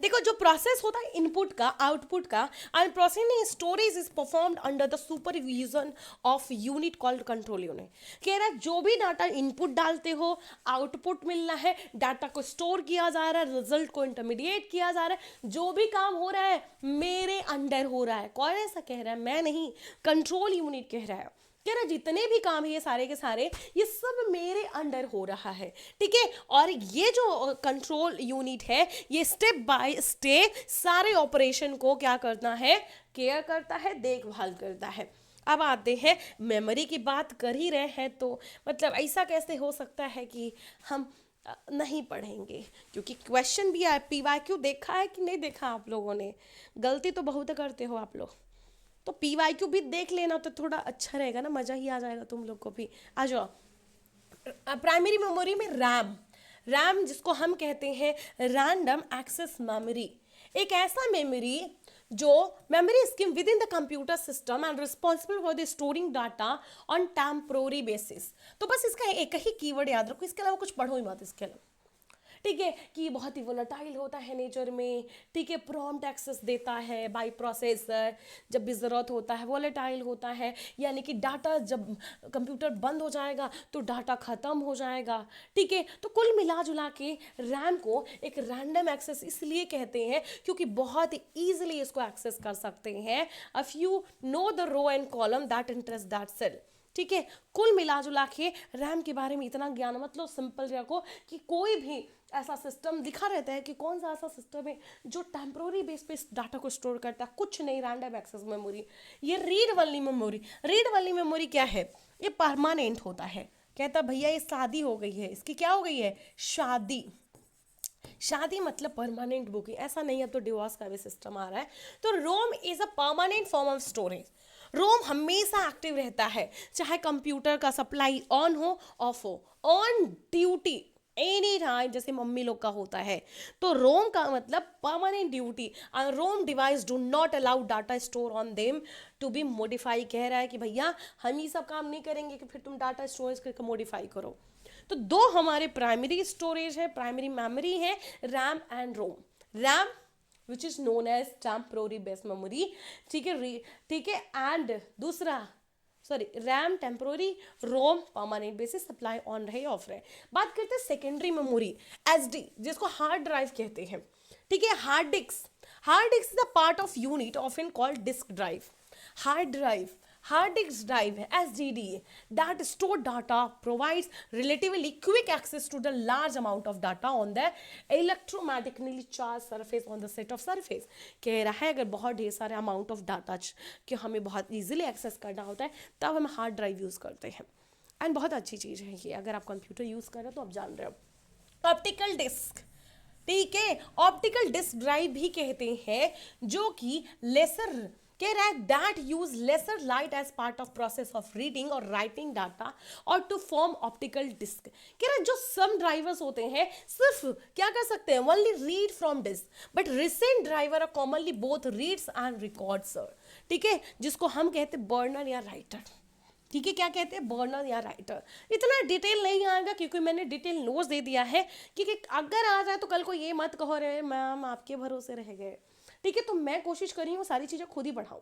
देखो जो प्रोसेस होता है इनपुट का, आउटपुट का, and processing storage is performed under the supervision of unit called control unit. कह रहा है जो भी डाटा इनपुट डालते हो, आउटपुट मिलना है, डाटा को स्टोर किया जा रहा है, रिजल्ट को इंटरमीडिएट किया जा रहा है, जो भी काम हो रहा है मेरे अंडर हो रहा है। कौन ऐसा कह रहा है, मैं नहीं, कंट्रोल यूनिट कह रहा है। कह रहा जितने भी काम है ये सारे के सारे ये सब मेरे अंडर हो रहा है, ठीक है। और ये जो कंट्रोल यूनिट है ये स्टेप बाय स्टेप सारे ऑपरेशन को क्या करता है, केयर करता है, देखभाल करता है। अब आते हैं, मेमोरी की बात कर ही रहे हैं तो मतलब ऐसा कैसे हो सकता है कि हम नहीं पढ़ेंगे, क्योंकि क्वेश्चन भी आया। PYQ देखा है कि नहीं देखा आप लोगों ने, गलती तो बहुत करते हो आप लोग, तो PYQ भी देख लेना तो थोड़ा अच्छा रहेगा ना, मज़ा ही आ जाएगा तुम लोग को भी। आ जाओ, प्राइमरी मेमोरी में रैम जिसको हम कहते हैं रैंडम एक्सेस मेमोरी, एक ऐसा मेमोरी जो memory scheme with in the computer system and responsible for the storing data on temporary basis. तो बस इसका एक ही कीवर्ड याद रखो, इसके अलावा कुछ पढ़ो ही मत इसके अलावा, ठीक है। कि ये बहुत ही वोलेटाइल होता है नेचर में, ठीक है। प्रॉम्प्ट एक्सेस देता है बाय प्रोसेसर, जब भी ज़रूरत होता है वोलेटाइल होता है, यानी कि डाटा जब कंप्यूटर बंद हो जाएगा तो डाटा ख़त्म हो जाएगा, ठीक है। तो कुल मिला जुला के रैम को एक रैंडम एक्सेस इसलिए कहते हैं क्योंकि बहुत ही ईजिली इसको एक्सेस कर सकते हैं if you know the row and column that interest that cell, ठीक है। कुल मिला जुला के रैम के बारे में इतना ज्ञान, मतलब सिंपल रखो कि कोई भी ऐसा सिस्टम दिखा रहता है कि कौन सा ऐसा सिस्टम है जो टेम्प्रोरी बेस पे डाटा को स्टोर करता है, कुछ नहीं, रैंडम एक्सेस मेमोरी। ये रीड वाली मेमोरी, रीड वाली मेमोरी क्या है, ये परमानेंट होता है। कहता भैया ये शादी हो गई है, इसकी क्या हो गई है, शादी। शादी मतलब परमानेंट बुकिंग, ऐसा नहीं, अब तो डिवोर्स का भी सिस्टम आ रहा है। तो ROM is a permanent form of storage. ROM हमेशा एक्टिव रहता है, चाहे कंप्यूटर का सप्लाई ऑन हो ऑफ हो, ऑन ड्यूटी एनी टाइम, जैसे मम्मी लोग का होता है। तो रोम का मतलब permanent duty. ROM device do not allow data store on them to be modify. कह रहा है कि भैया हम ये सब काम नहीं करेंगे कि फिर तुम डाटा स्टोरेज करके मॉडिफाई करो। तो दो हमारे प्राइमरी स्टोरेज है, प्राइमरी मेमोरी है, RAM and ROM. RAM which is known as temporary base memory, ठीक है, ठीक है। एंड दूसरा RAM temporary, ROM permanent basis, supply on रहे ऑफ रहे। बात करते हैं सेकेंडरी मेमोरी, एसडी, जिसको हार्ड ड्राइव कहते हैं, ठीक है। Hard disk, hard disk is the part of unit often called disk drive. Hard drive, hard disk drive SDD that store data provides relatively quick access to the large amount of data on the electromagnetically charged surface on the set of surface। कह रहा है अगर बहुत ढेर सारे अमाउंट ऑफ डाटा कि हमें बहुत इजीली एक्सेस करना होता है तब हम हार्ड ड्राइव यूज़ करते हैं। एंड बहुत अच्छी चीज़ है ये, अगर आप कंप्यूटर यूज़ कर रहे हो तो आप जान रहे हो। ऑप्टिकल डिस्क, ठीक है, ऑप्टिकल डिस्क ड्राइव भी कहते हैं, जो कि लेसर कह रहा है that use laser light as part of process of reading और राइटिंग डाटा और टू फॉर्म ऑप्टिकल डिस्क। कह रहा है जो सम ड्राइवर्स होते हैं सिर्फ क्या कर सकते हैं, only read from disk, but recent driver are commonly both reads and records, ठीक है, जिसको हम कहते हैं बर्नर या राइटर, ठीक है। क्या कहते हैं, बर्नर या राइटर। इतना डिटेल नहीं आएगा क्योंकि मैंने डिटेल नोट्स दे दिया है, क्योंकि अगर आ जाए तो कल को ये मत कहो रहे मैम आपके भरोसे रह गए, ठीक है। तो मैं कोशिश कर रही हूँ सारी चीज़ें खुद ही पढ़ाऊँ।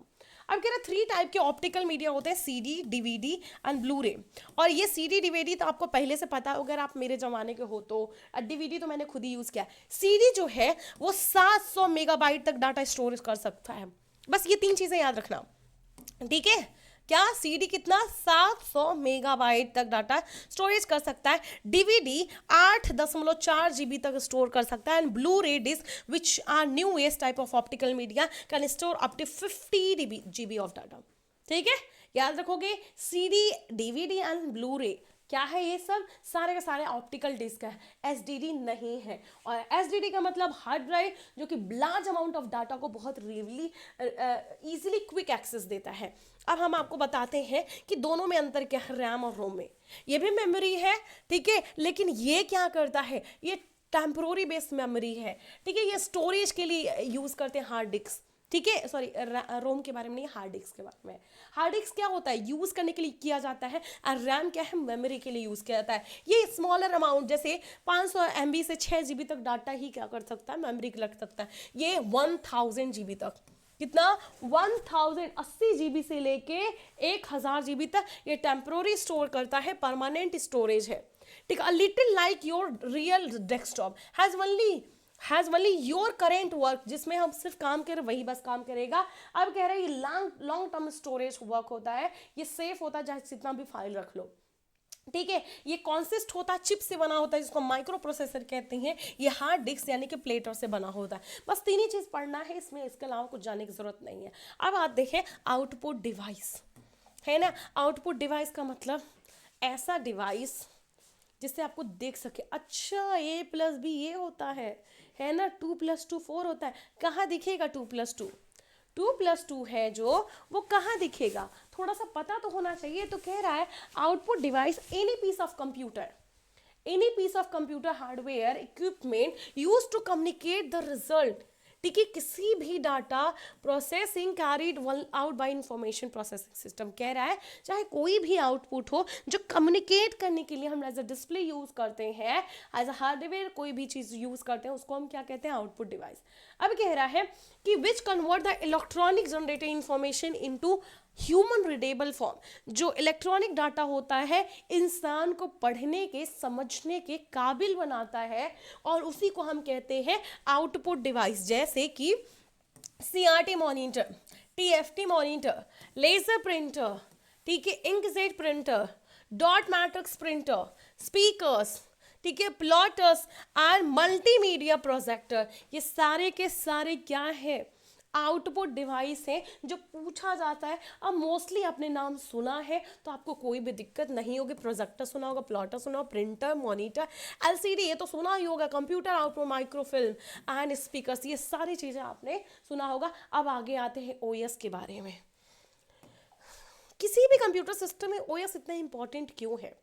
अब कह रहा 3 टाइप के ऑप्टिकल मीडिया होते हैं, CD, DVD एंड ब्लू रे। और ये CD DVD तो आपको पहले से पता है अगर आप मेरे ज़माने के हो तो, DVD तो मैंने खुद ही यूज़ किया। CD जो है वो 700 मेगाबाइट तक डाटा स्टोरेज कर सकता है। बस ये 3 चीज़ें याद रखना, ठीक है। क्या, CD कितना, 700 मेगाबाइट तक डाटा स्टोरेज कर सकता है। DVD 8.4 GB तक स्टोर कर सकता है। And Blu-ray disc which are new age type of optical media can store up to 50 GB of data, ठीक है। याद रखोगे CD, DVD एंड ब्लू रे क्या है, ये सब सारे के सारे ऑप्टिकल डिस्क है, SDD नहीं है। और SDD का मतलब हार्ड ड्राइव, जो कि लार्ज अमाउंट ऑफ डाटा को बहुत रियली इजीली क्विक एक्सेस देता है। अब हम आपको बताते हैं कि दोनों में अंतर क्या है, रैम और रोम में। ये भी मेमोरी है, ठीक है, लेकिन ये क्या करता है, ये टेम्पोररी बेस्ड मेमोरी है, ठीक है। ये स्टोरेज के लिए यूज़ करते हैं हार्ड डिस्क, ठीक है। सॉरी, रोम के बारे में नहीं, हार्ड डिस्क के बारे में। हार्ड डिस्क क्या होता है, यूज़ करने के लिए किया जाता है, और रैम क्या है, मेमोरी के लिए यूज़ किया जाता है। ये स्मॉलर अमाउंट, जैसे 500 MB से 6 GB तक डाटा ही क्या कर सकता है, मेमोरी लग सकता है। ये 1000 GB तक, कितना, 1080 GB से लेके 1000 GB तक ये टेम्पोररी स्टोर करता है, परमानेंट स्टोरेज है, ठीक है। Little like your real desktop has only your current work, जिसमें हम सिर्फ काम करें वही बस काम करेगा। अब कह रहे हैं ये लॉन्ग टर्म स्टोरेज वर्क होता है, ये सेफ होता है, चाहे जितना भी फाइल रख लो, ठीक है। ये कॉन्सिस्ट होता है, चिप से बना होता है, जिसको माइक्रो प्रोसेसर कहते हैं। ये हार्ड डिस्क यानी कि प्लेटर से बना होता है। बस 3 ही चीज़ पढ़ना है इसमें, इसके अलावा कुछ जानने की जरूरत नहीं है। अब आप देखें आउटपुट डिवाइस, है ना। आउटपुट डिवाइस का मतलब ऐसा डिवाइस जिससे आपको देख सके, अच्छा A+B ये होता है ना, 2+2 4 होता है। कहाँ दिखेगा 2+2, 2+2 है जो, वो कहाँ दिखेगा, थोड़ा सा पता तो होना चाहिए। तो कह रहा है output device any piece of computer hardware equipment use to communicate the result, ठीक है, किसी भी data processing carried out by information processing system कह रहा है, चाहे कोई भी आउटपुट हो जो कम्युनिकेट करने के लिए हम एज अ डिस्प्ले यूज करते हैं, एज अ हार्डवेयर कोई भी चीज यूज करते हैं, उसको हम क्या कहते हैं, आउटपुट डिवाइस। अब कह रहा है कि which convert the electronic generated information into human readable form, जो इलेक्ट्रॉनिक डाटा होता है इंसान को पढ़ने के समझने के काबिल बनाता है, और उसी को हम कहते हैं आउटपुट डिवाइस। जैसे कि CRT monitor, TFT monitor, laser printer, ठीक है, inkjet printer, dot matrix printer, speakers, ठीक है, प्लॉटर्स एंड मल्टीमीडिया प्रोजेक्टर, ये सारे के सारे क्या है, आउटपुट डिवाइस है जो पूछा जाता है। अब मोस्टली आपने नाम सुना है तो आपको कोई भी दिक्कत नहीं होगी, प्रोजेक्टर सुना होगा, प्लॉटर सुना होगा, प्रिंटर, मॉनिटर, एलसीडी ये तो सुना ही होगा, computer output, microfilm and speakers, ये सारी चीज़ें आपने सुना होगा। अब आगे आते हैं ओएस के बारे में। किसी भी कंप्यूटर सिस्टम में ओएस इतना इंपॉर्टेंट क्यों है,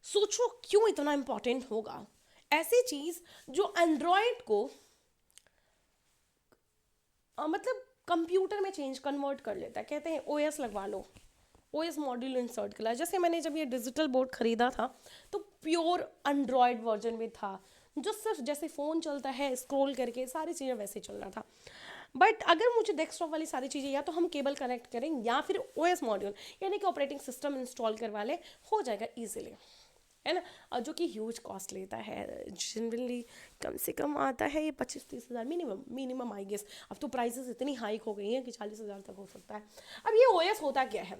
सोचो क्यों इतना इंपॉर्टेंट होगा। ऐसी चीज जो एंड्रॉयड को मतलब कंप्यूटर में कन्वर्ट कर लेता है, कहते हैं ओएस लगवा लो, ओएस मॉड्यूल इंसर्ट कर लिया। जैसे मैंने जब ये डिजिटल बोर्ड खरीदा था तो प्योर एंड्रॉयड वर्जन में था, जो सिर्फ जैसे फ़ोन चलता है स्क्रॉल करके सारी चीज़ें वैसे चल रहा था। बट अगर मुझे डेस्कटॉप वाली सारी चीज़ें या तो हम केबल कनेक्ट करें या फिर ओएस मॉड्यूल यानी कि ऑपरेटिंग सिस्टम इंस्टॉल करवा लें, हो जाएगा ईजिली, है ना। और जो कि ह्यूज कॉस्ट लेता है, जनरली कम से कम आता है ये 25-30 हज़ार मिनिमम आई गेस। अब तो प्राइसेस इतनी हाइक हो गई हैं कि 40 हज़ार तक हो सकता है। अब ये ओएस होता क्या है,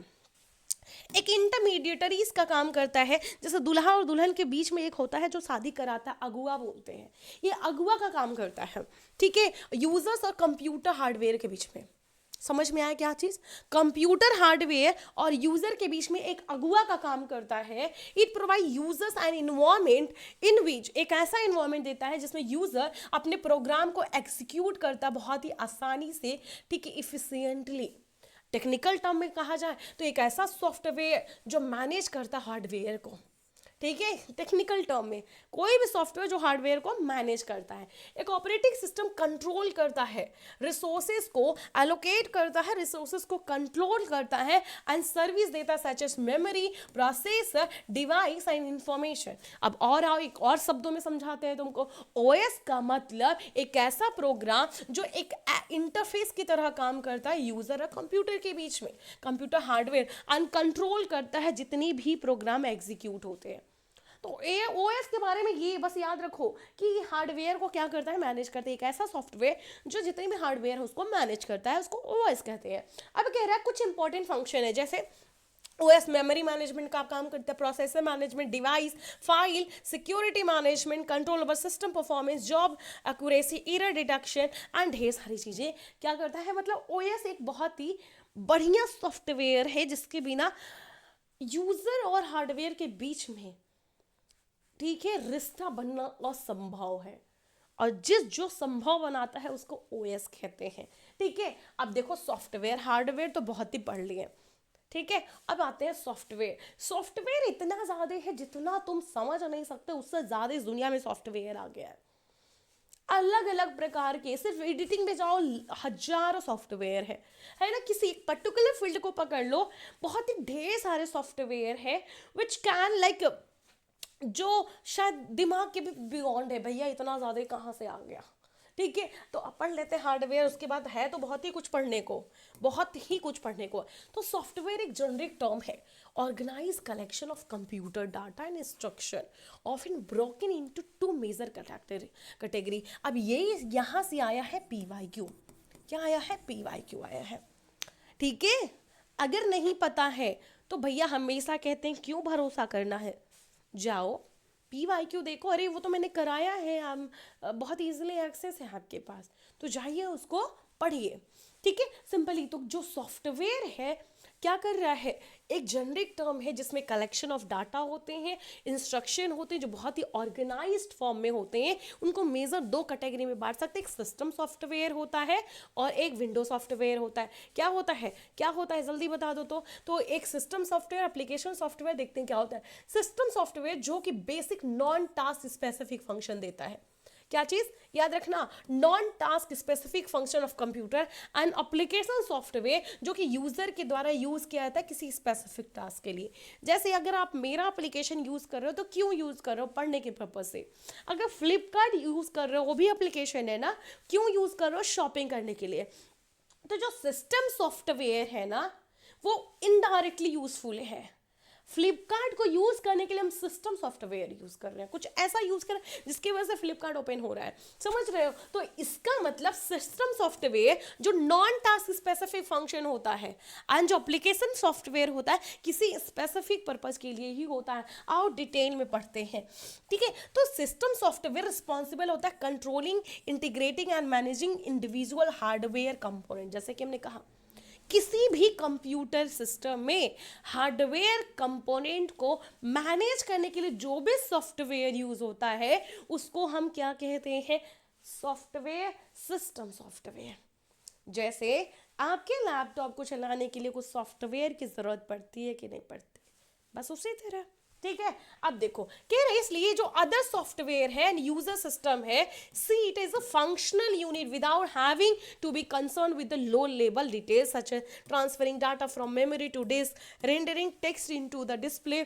एक इंटरमीडिएटरीज का काम करता है, जैसे दुल्हा और दुल्हन के बीच में एक होता है जो शादी कराता है, अगुआ बोलते हैं, ये अगुआ का काम करता है, ठीक है, यूजर्स और कंप्यूटर हार्डवेयर के बीच में। समझ में आया क्या चीज, कंप्यूटर हार्डवेयर और यूजर के बीच में एक अगुआ का काम करता है। It provide users an environment in which, एक ऐसा इन्वायरमेंट देता है जिसमें यूजर अपने प्रोग्राम को एग्जीक्यूट करता बहुत ही आसानी से, ठीक है, इफिशियंटली। टेक्निकल टर्म में कहा जाए तो एक ऐसा सॉफ्टवेयर जो मैनेज करता हार्डवेयर को, ठीक है, टेक्निकल टर्म में कोई भी सॉफ्टवेयर जो हार्डवेयर को मैनेज करता है। एक ऑपरेटिंग सिस्टम कंट्रोल करता है, रिसोर्सेज को एलोकेट करता है, रिसोर्सेज को कंट्रोल करता है एंड सर्विस देता है such as memory, processor, device and information. अब और आओ एक और शब्दों में समझाते हैं तुमको। ओएस का मतलब एक ऐसा प्रोग्राम जो एक इंटरफेस की तरह काम करता है यूजर और कंप्यूटर के बीच में, कंप्यूटर हार्डवेयर एंड कंट्रोल करता है जितनी भी प्रोग्राम एग्जीक्यूट होते हैं। तो ओएस के बारे में ये बस याद रखो कि हार्डवेयर को क्या करता है, मैनेज करता है। एक ऐसा सॉफ्टवेयर जो जितने भी हार्डवेयर है उसको मैनेज करता है, उसको ओएस कहते हैं। अब कह रहा है कुछ इंपॉर्टेंट फंक्शन है, जैसे ओएस मेमोरी मैनेजमेंट का काम करता है, processor management, device, file, security management, control over system performance, job accuracy, error detection and ढेर सारी चीज़ें क्या करता है। मतलब ओएस एक बहुत ही बढ़िया सॉफ्टवेयर है जिसके बिना यूजर और हार्डवेयर के बीच में, ठीक है, रिश्ता बनना असंभव है, और जो संभव बनाता है उसको ओएस कहते हैं, ठीक है। अब देखो सॉफ्टवेयर हार्डवेयर तो बहुत ही पढ़ लिए, ठीक है। अब आते हैं सॉफ्टवेयर। सॉफ्टवेयर इतना ज़्यादा है जितना तुम समझ नहीं सकते, उससे ज़्यादा इस दुनिया में सॉफ्टवेयर आ गया है। अलग अलग प्रकार के, सिर्फ एडिटिंग में जाओ हजारों सॉफ्टवेयर है ना। किसी एक पर्टिकुलर फील्ड को पकड़ लो, बहुत ही ढेर सारे सॉफ्टवेयर है विच कैन लाइक, जो शायद दिमाग के भी बियॉन्ड है, भैया इतना ज़्यादा कहाँ से आ गया, ठीक है। तो अब पढ़ लेते हैं हार्डवेयर, उसके बाद है तो बहुत ही कुछ पढ़ने को, बहुत ही कुछ पढ़ने को। तो सॉफ्टवेयर एक जेनरिक टर्म है, organize collection of computer data and instruction often broken into two major category. अब ये यहाँ से आया है PYQ, क्या आया है, PYQ आया है, ठीक है। अगर नहीं पता है तो भैया हमेशा कहते हैं क्यों भरोसा करना है, जाओ PYQ देखो, अरे वो तो मैंने कराया है, हम बहुत इजीली एक्सेस है आपके पास, तो जाइए उसको पढ़िए, ठीक है, सिंपली। तो जो सॉफ्टवेयर है क्या कर रहा है, एक जेनरिक टर्म है जिसमें कलेक्शन ऑफ डाटा होते हैं, इंस्ट्रक्शन होते हैं जो बहुत ही ऑर्गेनाइज्ड फॉर्म में होते हैं। उनको मेजर दो कैटेगरी में बांट सकते हैं, एक सिस्टम सॉफ्टवेयर होता है और एक विंडो सॉफ्टवेयर होता है। क्या होता है, क्या होता है, जल्दी बता दो। तो एक सिस्टम सॉफ्टवेयर, एप्लीकेशन सॉफ्टवेयर, देखते हैं क्या होता है। सिस्टम सॉफ्टवेयर जो कि basic non task specific function देता है, क्या चीज याद रखना, non task specific function of computer and application software जो कि यूजर के द्वारा यूज किया जाता है किसी स्पेसिफिक टास्क के लिए। जैसे अगर आप मेरा एप्लीकेशन यूज कर रहे हो तो क्यों यूज कर रहे हो, पढ़ने के पर्पज से। अगर फ्लिपकार्ट यूज कर रहे हो वो भी एप्लीकेशन है ना, क्यों यूज कर रहे हो, शॉपिंग करने के लिए। तो जो सिस्टम सॉफ्टवेयर है ना वो इनडायरेक्टली यूजफुल है। फ्लिपकार्ट को यूज करने के लिए हम सिस्टम सॉफ्टवेयर यूज कर रहे हैं, कुछ ऐसा यूज कर रहे हैं जिसकी वजह से फ्लिपकार्ट ओपन हो रहा है, समझ रहे हो। तो इसका मतलब सिस्टम सॉफ्टवेयर जो नॉन टास्क स्पेसिफिक फंक्शन होता है एंड जो एप्लीकेशन सॉफ्टवेयर होता है किसी स्पेसिफिक पर्पज के लिए ही होता है। आओ डिटेल में पढ़ते हैं, ठीक है। तो सिस्टम सॉफ्टवेयर रिस्पॉन्सिबल होता है controlling, integrating and managing individual hardware component. जैसे कि हमने कहा किसी भी कंप्यूटर सिस्टम में हार्डवेयर कंपोनेंट को मैनेज करने के लिए जो भी सॉफ्टवेयर यूज होता है उसको हम क्या कहते हैं, सॉफ्टवेयर, सिस्टम सॉफ्टवेयर। जैसे आपके लैपटॉप को चलाने के लिए कुछ सॉफ्टवेयर की जरूरत पड़ती है कि नहीं पड़ती, बस उसी तरह, ठीक है। अब देखो कह रहे इसलिए जो अदर सॉफ्टवेयर है यूजर सिस्टम है, see it is a functional unit without having to be concern with the low level details such as transferring data from memory to disk, rendering text into the display.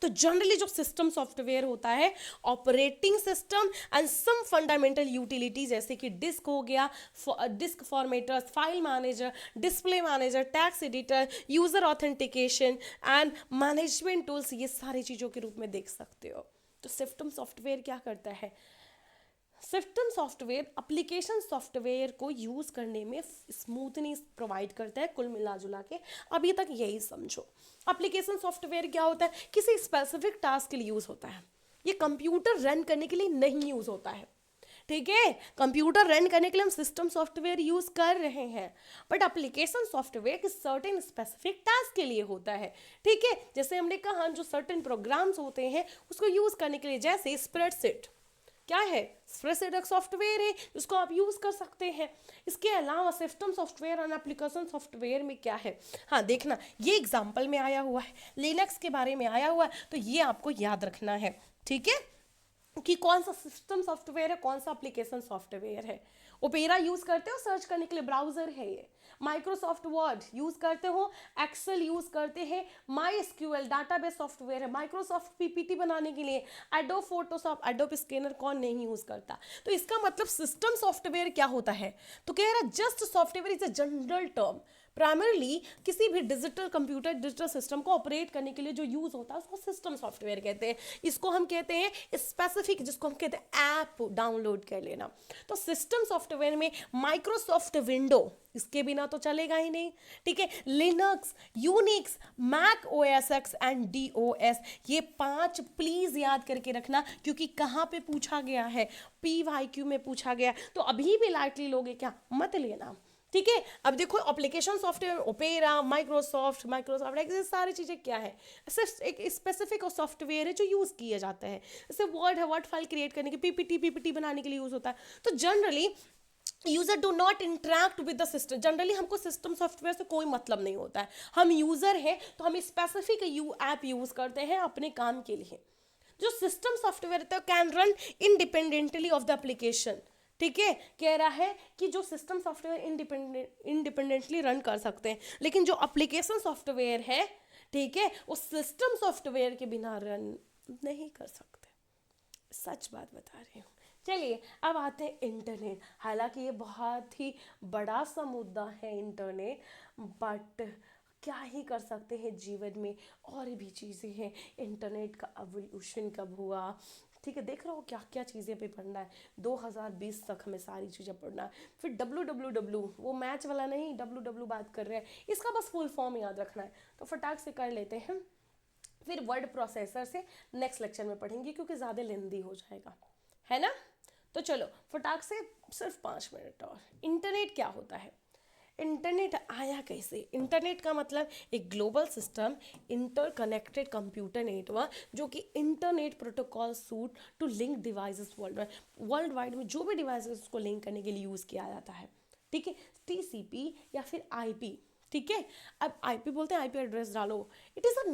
तो जनरली जो सिस्टम सॉफ्टवेयर होता है operating system and some fundamental utility जैसे कि डिस्क हो गया, disk formatters, file manager, display manager, text editor, user authentication and management tools, ये सारी चीज़ों के रूप में देख सकते हो। तो सिस्टम सॉफ्टवेयर क्या करता है, सिस्टम सॉफ्टवेयर एप्लीकेशन सॉफ्टवेयर को यूज करने में स्मूथनेस प्रोवाइड करता है। कुल मिला जुला के अभी तक यही समझो। एप्लीकेशन सॉफ्टवेयर क्या होता है, किसी स्पेसिफिक टास्क के लिए यूज होता है, ये कंप्यूटर रन करने के लिए नहीं यूज होता है, ठीक है। कंप्यूटर रन करने के लिए हम सिस्टम सॉफ्टवेयर यूज कर रहे हैं, बट एप्लीकेशन सॉफ्टवेयर किस सर्टेन स्पेसिफिक टास्क के लिए होता है, ठीक है। जैसे हमने कहा जो सर्टेन प्रोग्राम्स होते हैं उसको यूज करने के लिए, जैसे स्प्रेडशीट क्या है, स्प्रेडशीट एक सॉफ्टवेयर है जिसको आप यूज कर सकते हैं। इसके अलावा सिस्टम सॉफ्टवेयर और एप्लीकेशन सॉफ्टवेयर में क्या है, हाँ देखना ये एग्जांपल में आया हुआ है, लिनक्स के बारे में आया हुआ है, तो ये आपको याद रखना है, ठीक है, कि कौन सा सिस्टम सॉफ्टवेयर है कौन सा एप्लीकेशन सॉफ्टवेयर है। ओपेरा यूज करते हो सर्च करने के लिए, ब्राउजर है ये। माइक्रोसॉफ्ट वर्ड यूज करते हो, एक्सेल यूज करते हैं, माई एसक्यूएल डाटाबेस सॉफ्टवेयर है, माइक्रोसॉफ्ट पीपीटी बनाने के लिए, एडोब फोटोशॉप, एडोब स्कैनर कौन नहीं यूज करता। तो इसका मतलब सिस्टम सॉफ्टवेयर क्या होता है, तो कह रहा just software is a general term primarily किसी भी डिजिटल कंप्यूटर डिजिटल सिस्टम को ऑपरेट करने के लिए जो यूज होता है उसको सिस्टम सॉफ्टवेयर कहते हैं। इसको हम कहते हैं स्पेसिफिक, जिसको हम कहते हैं ऐप डाउनलोड कर लेना। तो सिस्टम सॉफ्टवेयर में माइक्रोसॉफ्ट विंडो इसके बिना तो चलेगा ही नहीं, ठीक है। Linux, Unix, Mac OS X and DOS, ये 5 प्लीज याद करके रखना क्योंकि कहाँ पे पूछा गया है, PYQ में पूछा गया, तो अभी भी लाइटली लोगे क्या, मत लेना, ठीक है। अब देखो एप्लीकेशन सॉफ्टवेयर ओपेरा, माइक्रोसॉफ्ट ये सारी चीज़ें क्या है, सिर्फ एक स्पेसिफिक सॉफ्टवेयर है जो यूज़ किया जाता है। जैसे वर्ड है, वर्ड फाइल क्रिएट करने के, पीपीटी बनाने के लिए यूज़ होता है। तो generally user do not interact with the system, generally हमको सिस्टम सॉफ्टवेयर से कोई मतलब नहीं होता है, हम यूजर हैं तो हम स्पेसिफिक ऐप यूज करते हैं अपने काम के लिए। जो सिस्टम सॉफ्टवेयर होता है can run independently of the application, ठीक है। कह रहा है कि जो सिस्टम सॉफ्टवेयर इंडिपेंडेंटली रन कर सकते हैं, लेकिन जो एप्लीकेशन सॉफ्टवेयर है, ठीक है, वो सिस्टम सॉफ्टवेयर के बिना रन नहीं कर सकते। सच बात बता रही हूँ। चलिए अब आते हैं इंटरनेट। हालांकि ये बहुत ही बड़ा सा मुद्दा है इंटरनेट, बट क्या ही कर सकते हैं, जीवन में और भी चीज़ें हैं। इंटरनेट का एवोल्यूशन कब हुआ, ठीक है, देख रहा हो क्या क्या चीज़ें पे पढ़ना है, 2020 तक हमें सारी चीज़ें पढ़ना है। फिर www, वो मैच वाला नहीं, www बात कर रहे हैं, इसका बस फुल फॉर्म याद रखना है, तो फटाक से कर लेते हैं। फिर वर्ड प्रोसेसर से नेक्स्ट लेक्चर में पढ़ेंगे क्योंकि ज़्यादा लेंदी हो जाएगा, है ना। तो चलो फटाक से सिर्फ 5 मिनट और। इंटरनेट क्या होता है, इंटरनेट आया कैसे, इंटरनेट का मतलब एक global system interconnected computer network जो कि internet protocol suite to link devices world wide में जो भी डिवाइसेस उसको लिंक करने के लिए यूज़ किया जाता है, ठीक है। TCP या फिर IP, ठीक है। अब IP बोलते हैं, IP एड्रेस डालो, it is a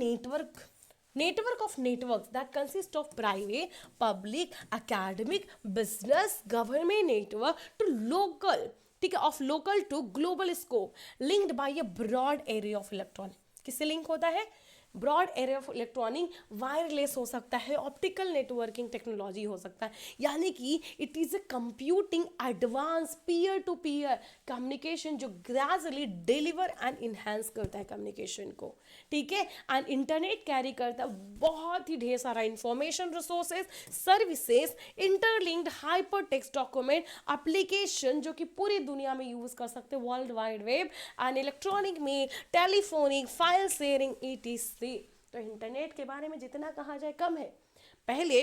network of networks that consist of private, public, academic, business, government network to local, ठीक है, of local to global scope, linked by a broad array of electron. किससे लिंक होता है? Broad array of electronic, wireless हो सकता है, ऑप्टिकल नेटवर्किंग टेक्नोलॉजी हो सकता है, यानी कि it is a computing advance peer to peer communication जो ग्रेजुअली डिलीवर एंड इन्हेंस करता है कम्युनिकेशन को, ठीक है. एंड इंटरनेट कैरी करता है बहुत ही ढेर सारा information, resources, services, interlinked hyper text document, application जो कि पूरी दुनिया में यूज कर सकते हैं, world wide web and electronic में, टेलीफोनिक, फाइल शेयरिंग, ETC. तो इंटरनेट के बारे में जितना कहा जाए कम है. पहले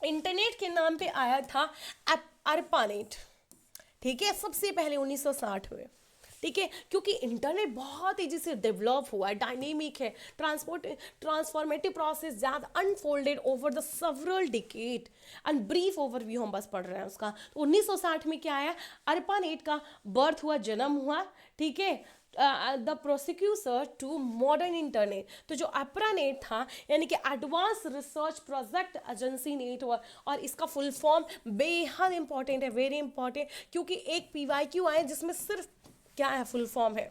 इंटरनेट के नाम पे आया था ARPANET, ठीक है, सबसे पहले 1960 में, ठीक है, क्योंकि इंटरनेट बहुत तेजी से डेवलप हुआ है, डायनेमिक है, ट्रांसफॉर्मेटिव प्रोसेस ज़्यादा unfolded over the several decade and brief overview हम बस पढ़ रहे हैं उसका. तो 1960 में क्या आया? ARPANET का बर्थ हुआ, जन्म हुआ, ठीक है, द प्रोसिक्यूसर टू मॉडर्न इंटरनेट. तो जो ARPANET था यानी कि advance research project agency network, और इसका फुल फॉर्म बेहद इंपॉर्टेंट है, वेरी इंपॉर्टेंट, क्योंकि एक PYQ आए जिसमें सिर्फ क्या है, फुल फॉर्म है,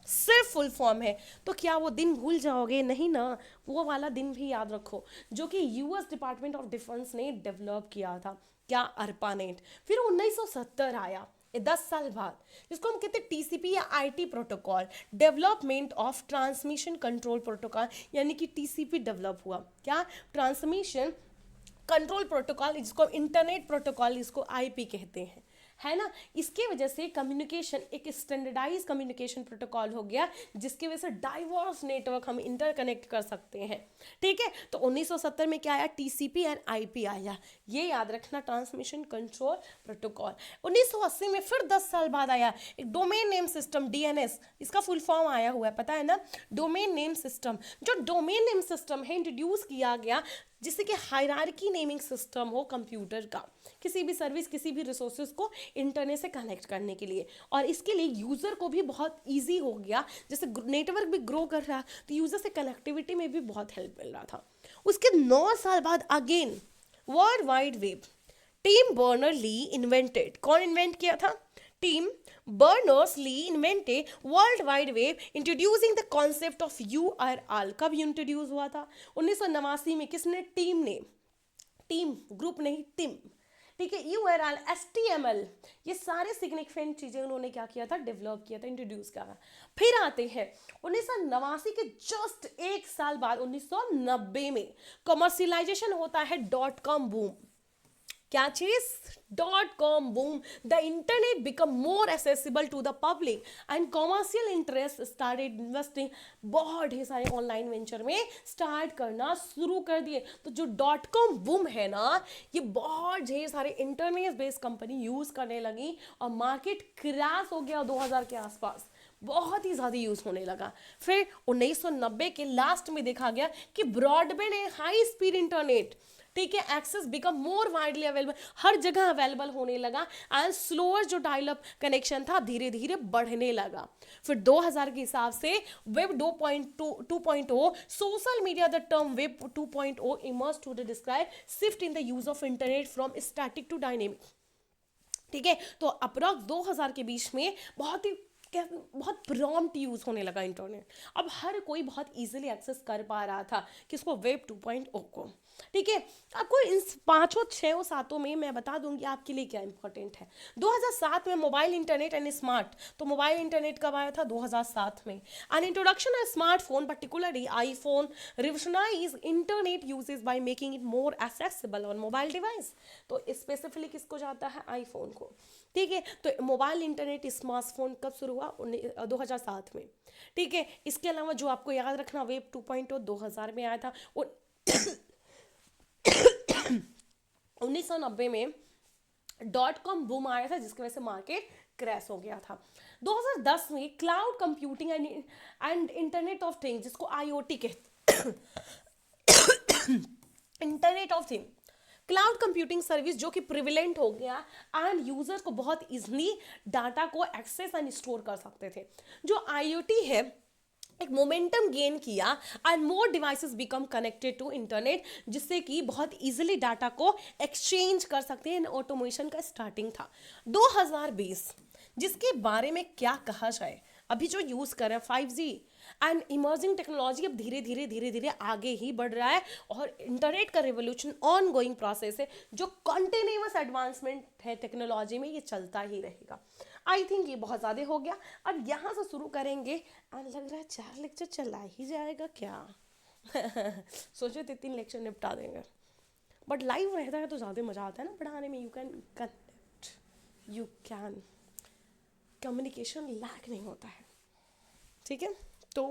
सिर्फ फुल फॉर्म है. तो क्या वो दिन भूल जाओगे? नहीं ना, वो वाला दिन भी याद रखो जो कि US डिपार्टमेंट ऑफ डिफेंस ने डेवलप किया था. क्या? ARPANET. फिर 1970 आया, 10 साल बाद, जिसको हम कहते हैं TCP या IT protocol, development of transmission control protocol, यानी कि TCP डेवलप हुआ. क्या? ट्रांसमिशन कंट्रोल प्रोटोकॉल, जिसको इंटरनेट प्रोटोकॉल, इसको IP कहते हैं, है ना. इसके वजह से कम्युनिकेशन एक स्टैंडर्डाइज कम्युनिकेशन प्रोटोकॉल हो गया, जिसकी वजह से डाइवर्स नेटवर्क हम इंटरकनेक्ट कर सकते हैं, ठीक है. तो 1970 में क्या आया? TCP एंड IP आया, ये याद रखना, ट्रांसमिशन कंट्रोल प्रोटोकॉल. 1980 में फिर 10 साल बाद आया एक डोमेन नेम सिस्टम, DNS, इसका फुल फॉर्म आया हुआ है, पता है ना, डोमेन नेम सिस्टम. जो डोमेन नेम सिस्टम है इंट्रोड्यूस किया गया जिससे कि हायरार्की नेमिंग सिस्टम हो कंप्यूटर का, किसी भी सर्विस, किसी भी रिसोर्सेज को इंटरनेट से कनेक्ट करने के लिए. और इसके लिए यूज़र को भी बहुत इजी हो गया, जैसे नेटवर्क भी ग्रो कर रहा तो यूज़र से कनेक्टिविटी में भी बहुत हेल्प मिल रहा था. उसके 9 साल बाद again world wide web, Tim Berners-Lee invented. कौन इन्वेंट किया था? Tim Berners-Lee invented world wide web, introducing the concept of URL. कब इंट्रोड्यूस हुआ था? 1989 में. किसने? टीम ने. टीम ग्रुप नहीं, टीम, ठीक है. URL, HTML, ये सारे सिग्निफिकेंट चीजें उन्होंने क्या किया था? डेवलप किया था, इंट्रोड्यूस किया था. फिर आते हैं 1989 के जस्ट एक साल बाद 1990 में कमर्शियलाइजेशन होता है .com बूम. क्या चीज? .com boom. The internet become more accessible to the public and commercial interests started investing. बहुत ढेर सारे ऑनलाइन वेंचर में स्टार्ट करना शुरू कर दिए. तो जो .com boom है ना, ये बहुत ढेर सारे इंटरनेट बेस्ड कंपनी यूज करने लगी और मार्केट क्रैश हो गया 2000 के आसपास, बहुत ही ज़्यादा यूज़ होने लगा. फिर 1990 के लास्ट में देखा गया कि broadband and high speed internet, ठीक है, access become more widely available, हर जगह अवेलेबल होने लगा. एंड स्लोअर जो डायल-अप कनेक्शन था धीरे धीरे बढ़ने लगा. फिर 2000 के हिसाब से web 2.0, social media, the term web 2.0 emerge to describe shift in the use of internet from static to dynamic, ठीक है. तो अप्रॉक्स 2000 के बीच में बहुत प्रॉम्प्ट यूज होने लगा इंटरनेट. अब हर कोई बहुत इजीली एक्सेस कर पा रहा था किसको? वेब 2.0 को, ठीक है. आपको इन 5 6 7 में मैं बता दूंगी आपके लिए क्या इंपॉर्टेंट है. 2007 में मोबाइल इंटरनेट एंड स्मार्ट. तो मोबाइल इंटरनेट कब आया था? 2007 में. An introduction of smartphone, particularly iPhone, revolutionise internet uses by making it more accessible on mobile device. तो स्पेसिफिकली किसको जाता है? आईफोन को, ठीक है. तो मोबाइल इंटरनेट स्मार्टफोन कब शुरू हुआ? 2007 में, ठीक है. इसके अलावा जो आपको याद रखना, वेब 2.0 2000 में आया था. 1990 में .com बूम आया था, जिसकी वजह से मार्केट क्रैश हो गया था. 2010 में cloud computing and internet of things, जिसको IoT कहते internet of thing, cloud computing service जो कि प्रिविलेंट हो गया एंड यूजर्स को बहुत इजीली डाटा को एक्सेस एंड स्टोर कर सकते थे. जो IoT है एक मोमेंटम गेन किया and more devices become connected to internet, जिससे कि बहुत इजीली डाटा को एक्सचेंज कर सकते हैं। ऑटोमेशन का स्टार्टिंग था 2020, जिसके बारे में क्या कहा जाए। अभी जो यूज कर रहे हैं 5G एंड इमर्जिंग टेक्नोलॉजी, अब धीरे धीरे धीरे धीरे आगे ही बढ़ रहा है, और इंटरनेट का रेवोल्यूशन ऑन गोइंग प्रोसेस है, जो कंटिन्यूअस एडवांसमेंट है टेक्नोलॉजी में, ये चलता ही रहेगा। आई थिंक ये बहुत ज़्यादा हो गया, अब यहाँ से शुरू करेंगे और लग रहा है 4 लेक्चर चला ही जाएगा क्या। सोचे 3 लेक्चर निपटा देंगे, बट लाइव रहता है तो ज़्यादा मज़ा आता है ना पढ़ाने में। You can connect, you can, communication lack नहीं होता है। ठीक है, तो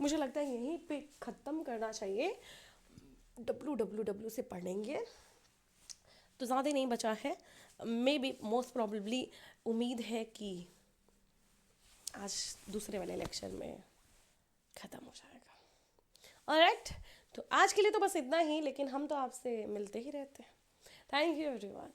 मुझे लगता है यहीं पे ख़त्म करना चाहिए। WWW से पढ़ेंगे तो ज़्यादा नहीं बचा है, मे बी मोस्ट प्रॉबेबली उम्मीद है कि आज दूसरे वाले लेक्चर में ख़त्म हो जाएगा। ऑलराइट, तो आज के लिए तो बस इतना ही, लेकिन हम तो आपसे मिलते ही रहते हैं। Thank you everyone.